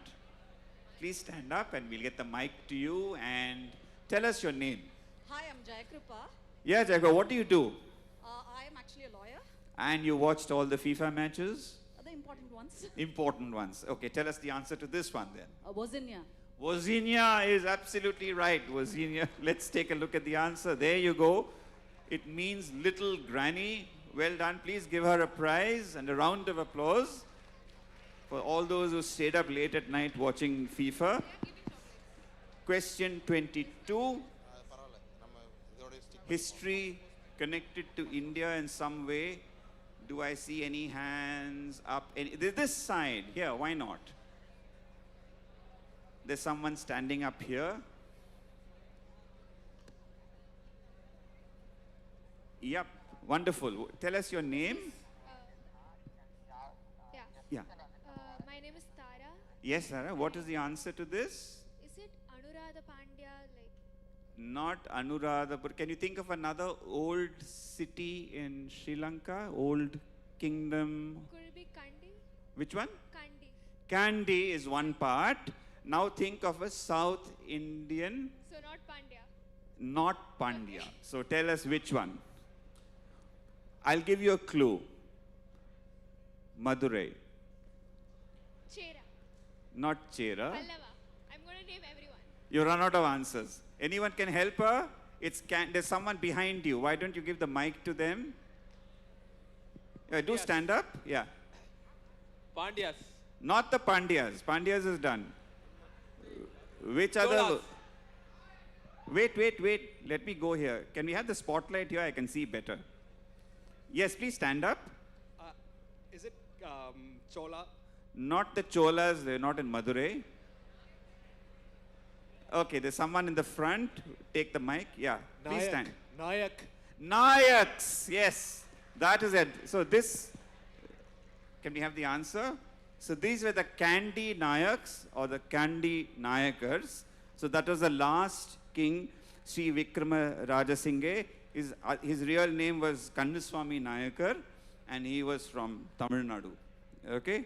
Please stand up and we'll get the mic to you and tell us your name. Hi, I'm Jayakrupa. Yeah, Jago, what do you do? I am actually a lawyer. And you watched all the FIFA matches? The important ones. Important ones. Okay, tell us the answer to this one then. Wozniak. Wozniak is absolutely right. Wozniak. Let's take a look at the answer. There you go. It means little granny. Well done. Please give her a prize and a round of applause for all those who stayed up late at night watching FIFA. Question 22. History connected to India in some way. Do I see any hands up? This side, here, why not? There's someone standing up here. Yep, wonderful. Tell us your name. Yeah. My name is Tara. Yes, Sarah. What is the answer to this? Is it Anuradha Pandya? Not Anuradhapur. Can you think of another old city in Sri Lanka? Old kingdom? Could it be Kandy? Which one? Kandy. Kandy is one part. Now think of a South Indian. So not Pandya. Not Pandya. Okay. So tell us which one. I'll give you a clue. Madurai. Chera. Not Chera. Pallava. I'm going to name everyone. You run out of answers. Anyone can help her? There's someone behind you. Why don't you give the mic to them? Do stand up. Yeah. Pandyas. Not the Pandyas. Pandyas is done. Which other? Wait. Let me go here. Can we have the spotlight here? I can see better. Yes, please stand up. Is it Chola? Not the Cholas, they're not in Madurai. Okay, there's someone in the front. Take the mic. Yeah, please stand. Nayak. Nayaks, yes, that is it. So this, can we have the answer? So these were the Kandy Nayaks or the Kandy Nayakars. So that was the last king, Sri Vikrama Rajasinghe. His real name was Kannuswamy Nayakar, and he was from Tamil Nadu. Okay?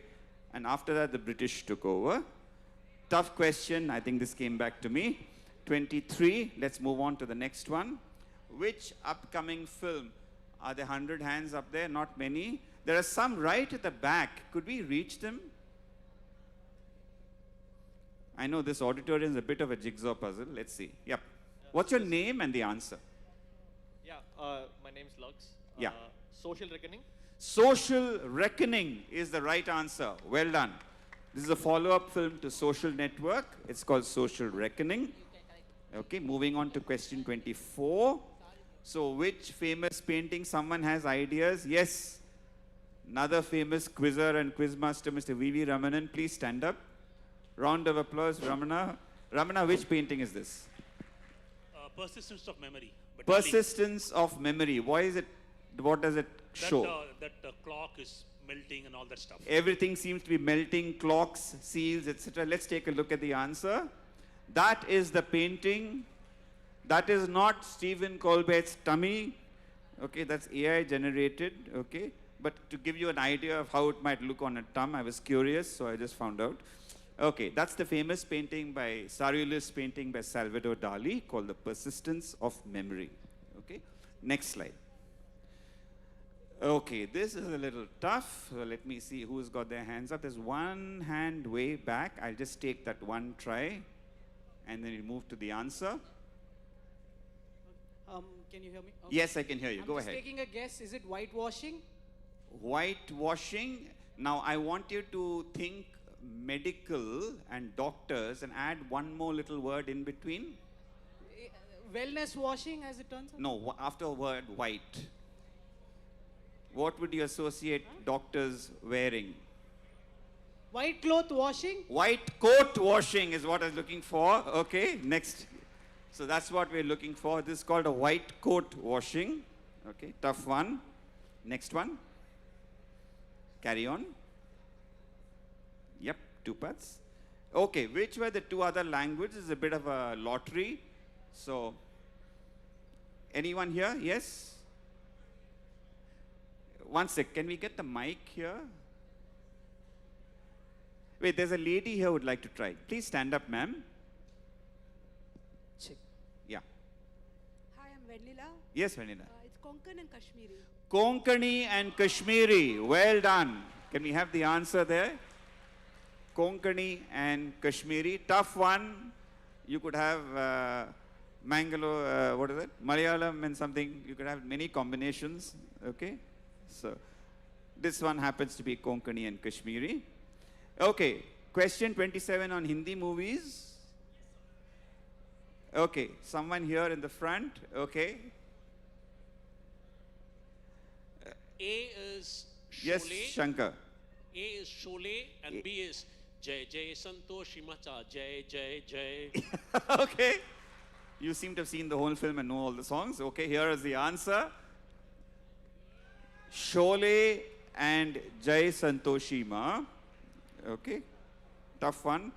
And after that, the British took over. Tough question. I think this came back to me. 23. Let's move on to the next one. Which upcoming film? Are there 100 hands up there? Not many. There are some right at the back. Could we reach them? I know this auditorium is a bit of a jigsaw puzzle. Let's see. Yep. What's your name and the answer? Yeah, my name's Lux. Yeah. Social Reckoning. Social Reckoning is the right answer. Well done. This is a follow-up film to Social Network. It's called Social Reckoning. Okay, moving on to question 24. So which famous painting? Someone has ideas? Yes. Another famous quizzer and quizmaster, Mr. V.V. Ramanan. Please stand up. Round of applause, Ramana. Ramana, which painting is this? Persistence of memory. Persistence of memory. Why is it? What does it show? That clock is melting and all that stuff. Everything seems to be melting, clocks, seals, etc. Let's take a look at the answer. That is the painting. That is not Stephen Colbert's tummy. Okay, that's AI generated. Okay, but to give you an idea of how it might look on a tum, I was curious, so I just found out. Okay, that's the famous painting by, surrealist painting by Salvador Dali called The Persistence of Memory. Okay, next slide. Okay, this is a little tough. So let me see who's got their hands up. There's one hand way back. I'll just take that one try and then we'll move to the answer. Can you hear me? Yes, I can hear you. Go I'm just ahead. taking a guess. Is it whitewashing? Whitewashing. Now, I want you to think medical and doctors and add one more little word in between. Wellness washing, as it turns out? No, after a word, white. What would you associate doctors wearing? White cloth washing? White coat washing is what I was looking for. Okay, next. So that's what we're looking for. This is called a white coat washing. Okay, tough one. Next one. Carry on. Yep, 2 parts. Okay, which were the 2 other languages? It's a bit of a lottery. So, anyone here? Yes? One sec, can we get the mic here? Wait, there's a lady here who would like to try. Please stand up, ma'am. Check. Yeah. Hi, I'm Vanilla. Yes, Vanilla. It's Konkan and Kashmiri. Konkani and Kashmiri. Well done. Can we have the answer there? Konkani and Kashmiri. Tough one. You could have Mangalore, what is it? Malayalam and something. You could have many combinations. Okay. So, this one happens to be Konkani and Kashmiri. Okay. Question 27 on Hindi movies. Okay. Someone here in the front. Okay. A is Sholay. Yes, Shankar. A is Sholay and B is Jai Jai Santoshi Macha Jai Jai Jai. Okay. You seem to have seen the whole film and know all the songs. Okay, here is the answer. Sholay and Jai Santoshima. Okay. Tough one.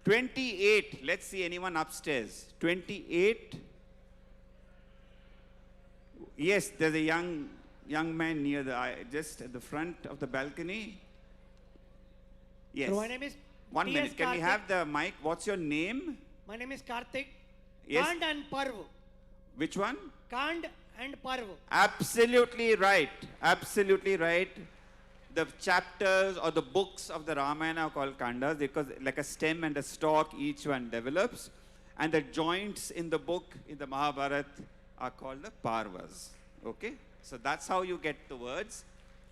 28. Let's see anyone upstairs. 28. Yes, there's a young man near just at the front of the balcony. Yes. So my name is 1 T.S. minute. Can we Karthik. have the mic? What's your name? My name is Karthik. Yes. Kand and Parv. Which one? Kand and Parv. Absolutely right. Absolutely right. The chapters or the books of the Ramayana are called kandas because like a stem and a stalk, each one develops. And the joints in the book, in the Mahabharata, are called the parvas. Okay? So that's how you get the words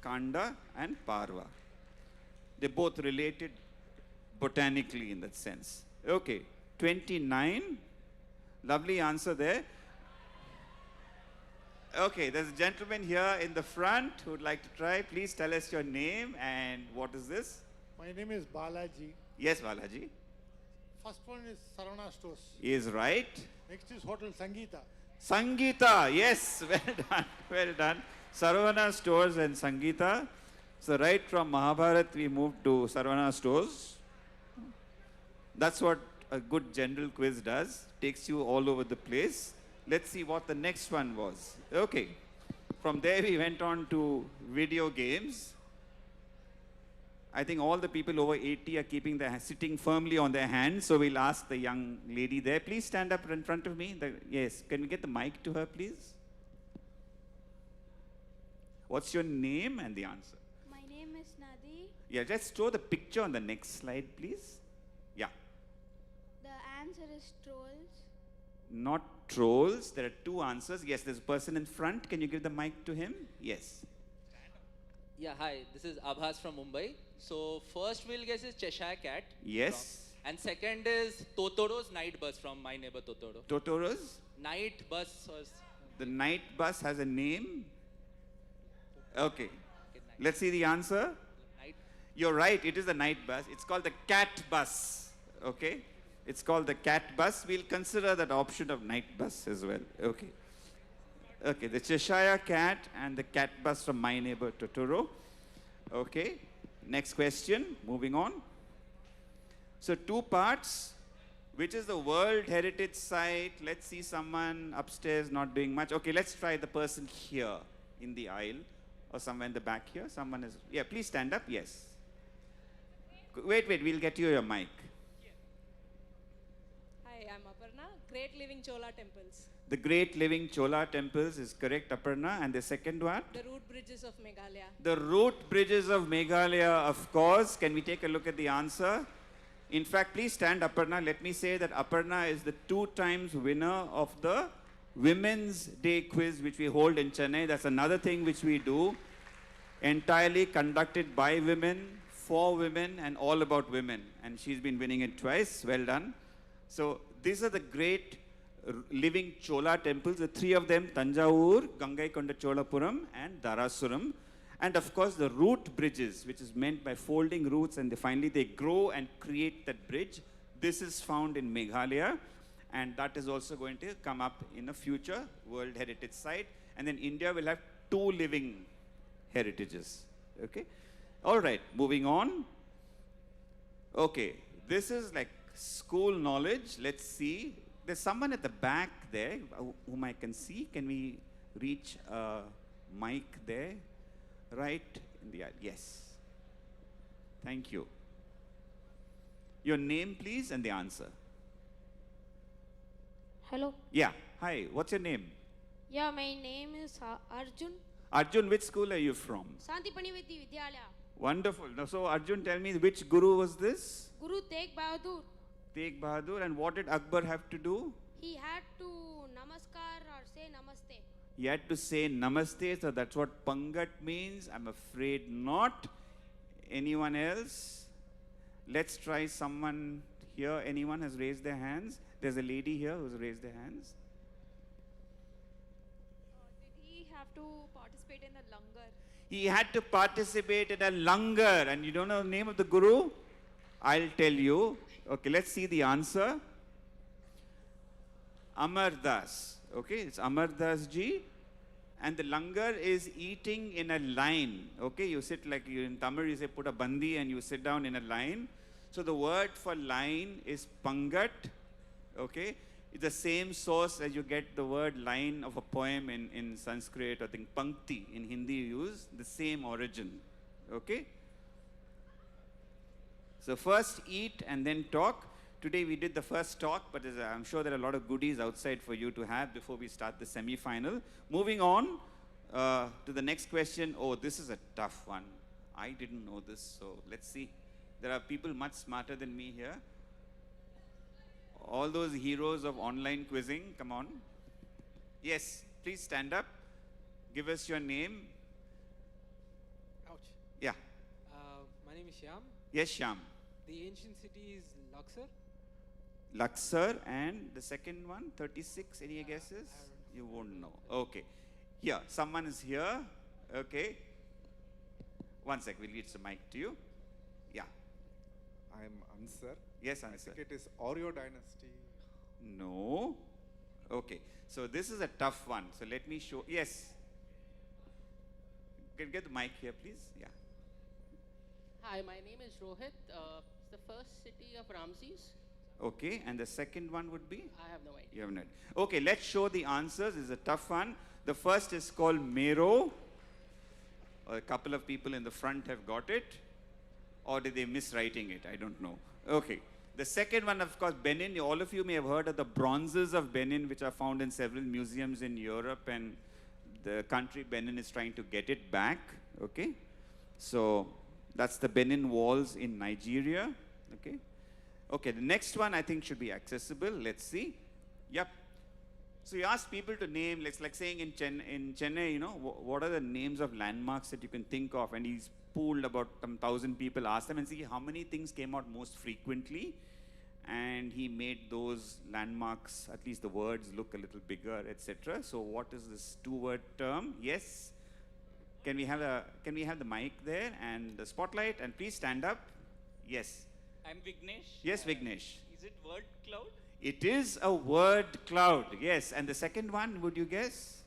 kanda and parva. They're both related botanically in that sense. Okay. 29. Lovely answer there. Okay, there's a gentleman here in the front who would like to try. Please tell us your name and what is this? My name is Balaji. Yes, Balaji. First one is Saravana Stores. He is right. Next is Hotel Sangeeta. Sangeeta, yes, well done, well done. Saravana Stores and Sangeeta. So right from Mahabharat we moved to Saravana Stores. That's what a good general quiz does. Takes you all over the place. Let's see what the next one was. Okay. From there we went on to video games. I think all the people over 80 are keeping their sitting firmly on their hands. So we'll ask the young lady there. Please stand up in front of me. Yes. Can we get the mic to her, please? What's your name and the answer? My name is Nadi. Yeah, just show the picture on the next slide, please. Yeah. The answer is trolls. Not trolls. There are two answers. Yes, there's a person in front. Can you give the mic to him? Yes. Yeah, hi. This is Abhas from Mumbai. So first we'll guess is Cheshire Cat. Yes. And second is Totoro's Night Bus from My Neighbor Totoro. Totoro's? Night Bus. The night bus has a name. Okay. Let's see the answer. You're right. It is the night bus. It's called the cat bus. Okay. It's called the cat bus. We'll consider that option of night bus as well. Okay. Okay. The Cheshire Cat and the cat bus from My Neighbor Totoro. Okay. Next question. Moving on. So two parts. Which is the World Heritage Site? Let's see someone upstairs not doing much. Okay, let's try the person here in the aisle or somewhere in the back here. Someone is, yeah, please stand up. Yes. Wait, we'll get you your mic. Hi, I'm Aparna. Great Living Chola Temples. The Great Living Chola Temples is correct, Aparna. And the second one? The root bridges of Meghalaya. The root bridges of Meghalaya, of course. Can we take a look at the answer? In fact, please stand, Aparna. Let me say that Aparna is the 2 times winner of the Women's Day quiz which we hold in Chennai. That's another thing which we do. Entirely conducted by women, for women, and all about women. And she's been winning it twice. Well done. So these are the great living Chola temples. The 3 of them, Tanjavur, Gangaikonda Cholapuram, and Dharasuram. And of course, the root bridges, which is meant by folding roots, and finally they grow and create that bridge. This is found in Meghalaya, and that is also going to come up in a future World Heritage Site. And then India will have 2 living heritages. Okay? All right, moving on. Okay, this is like school knowledge. Let's see. There's someone at the back there whom I can see. Can we reach a mic there? Right in the aisle. Yes. Thank you. Your name, please, and the answer. Hello. Yeah. Hi. What's your name? Yeah, my name is Arjun. Arjun, which school are you from? Santipanividhi Vidyalaya. Wonderful. Now, so Arjun, tell me, which guru was this? Guru Tegh Bahadur. Tegh Bahadur. And what did Akbar have to do? He had to namaskar or say namaste. He had to say namaste, so that's what Pangat means. I'm afraid not. Anyone else? Let's try someone here. Anyone has raised their hands? There's a lady here who's raised their hands. Did he have to participate in a langar? He had to participate in a langar. And you don't know the name of the guru? I'll tell you. Okay, let's see the answer. Amar Das. Okay, it's Amar Das ji. And the langar is eating in a line. Okay, you sit like in Tamil, you say put a bandi and you sit down in a line. So the word for line is pangat. Okay, it's the same source as you get the word line of a poem in Sanskrit, or think pankti in Hindi you use, the same origin. Okay. So first eat and then talk. Today we did the first talk, but I'm sure there are a lot of goodies outside for you to have before we start the semi-final. Moving on to the next question. Oh, this is a tough one. I didn't know this, so let's see. There are people much smarter than me here. All those heroes of online quizzing, come on. Yes, please stand up. Give us your name. Ouch. Yeah. My name is Shyam. Yes, Shyam. The ancient city is Luxor. Luxor, and the second one, 36, any guesses? You won't know. Okay. Here, someone is here. Okay. One sec, we'll reach the mic to you. Yeah. I'm Ansar. Yes, I Ansar. think it is Oreo dynasty. No. Okay. So this is a tough one. So let me show. Yes. Can you get the mic here, please? Yeah. Hi, my name is Rohit. It's the first city of Ramses. Okay. And the second one would be? I have no idea. You have no idea. Okay, let's show the answers. This is a tough one. The first is called Mero. A couple of people in the front have got it. Or did they miss writing it? I don't know. Okay. The second one, of course, Benin. All of you may have heard of the bronzes of Benin, which are found in several museums in Europe, and the country Benin is trying to get it back. Okay. So that's the Benin walls in Nigeria. Okay. Okay, the next one I think should be accessible. Let's see. Yep. So you ask people to name, like saying in Chennai, you know, what are the names of landmarks that you can think of? And he's pooled about 1,000 people, asked them and see how many things came out most frequently. And he made those landmarks, at least the words, look a little bigger, etc. So what is this two-word term? Yes. Can we have the mic there and the spotlight? And please stand up. Yes. I'm Vignesh. Yes, Vignesh. Is it word cloud? It is a word cloud, yes. And the second one, would you guess?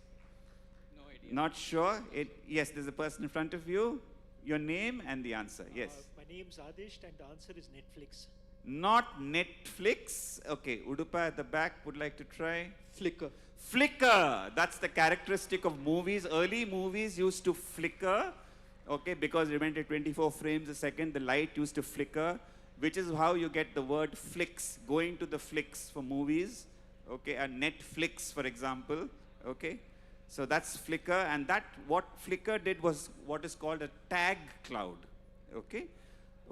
No idea. Not sure? Yes, there's a person in front of you. Your name and the answer, yes. My name's Adish and the answer is Netflix. Not Netflix. Okay, Udupa at the back would like to try. Flicker. Flicker. That's the characteristic of movies. Early movies used to flicker. Okay, because remember 24 frames a second, the light used to flicker, which is how you get the word flicks, going to the flicks for movies. Okay, and Netflix, for example. Okay, so that's flicker, and what flicker did was what is called a tag cloud. Okay,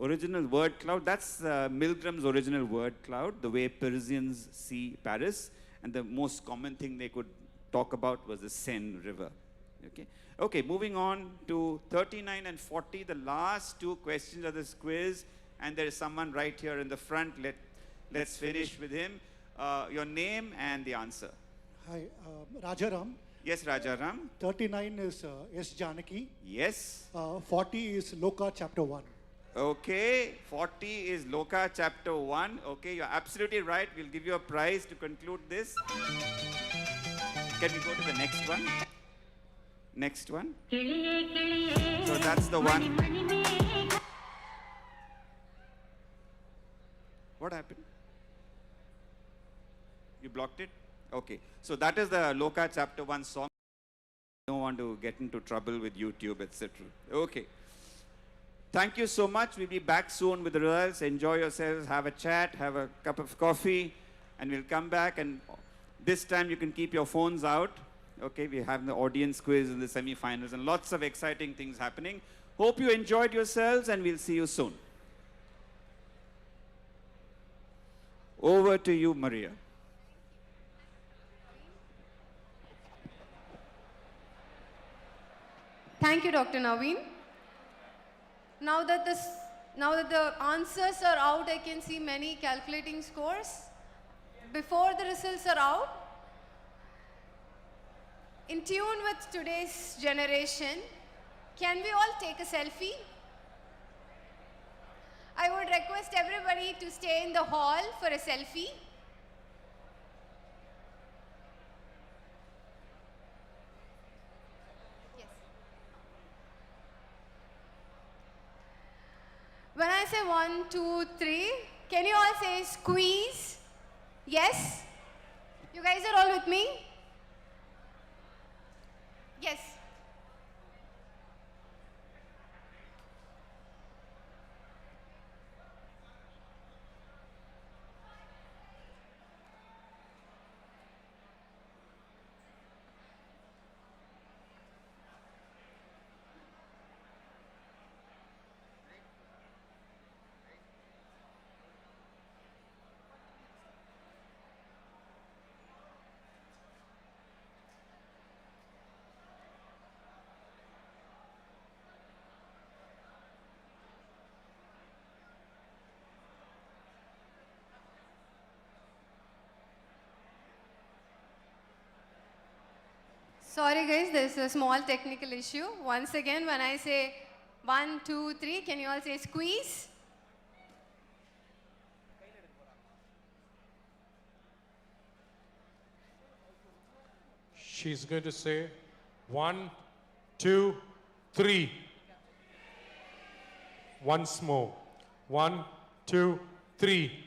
original word cloud. That's Milgram's original word cloud, the way Parisians see Paris, and the most common thing they could talk about was the Seine River. Okay. Okay, moving on to 39 and 40, the last two questions of this quiz. And there is someone right here in the front. Let's finish with him. Your name and the answer. Hi, Rajaram. Yes, Rajaram. 39 is S. Janaki. Yes. 40 is Loka chapter 1. Okay, 40 is Loka chapter 1. Okay, you're absolutely right. We'll give you a prize to conclude this. Can we go to the next one? Next one. So that's the one. What happened? You blocked it? Okay. So that is the Loka chapter 1 song. I don't want to get into trouble with YouTube, etc. Okay. Thank you so much. We'll be back soon with the results. Enjoy yourselves, have a chat, have a cup of coffee, and we'll come back. And this time you can keep your phones out. Okay, we have the audience quiz in the semi-finals and lots of exciting things happening. Hope you enjoyed yourselves, and we'll see you soon. Over to you, Maria. Thank you, Dr. Naveen. Now that the answers are out, I can see many calculating scores. Before the results are out, in tune with today's generation, can we all take a selfie? I would request everybody to stay in the hall for a selfie. Yes. When I say 1, 2, 3, can you all say squeeze? Yes? You guys are all with me? Yes. Sorry guys, there's a small technical issue. Once again, when I say 1, 2, 3, can you all say squeeze? She's going to say 1, 2, 3. Once more. 1, 2, 3.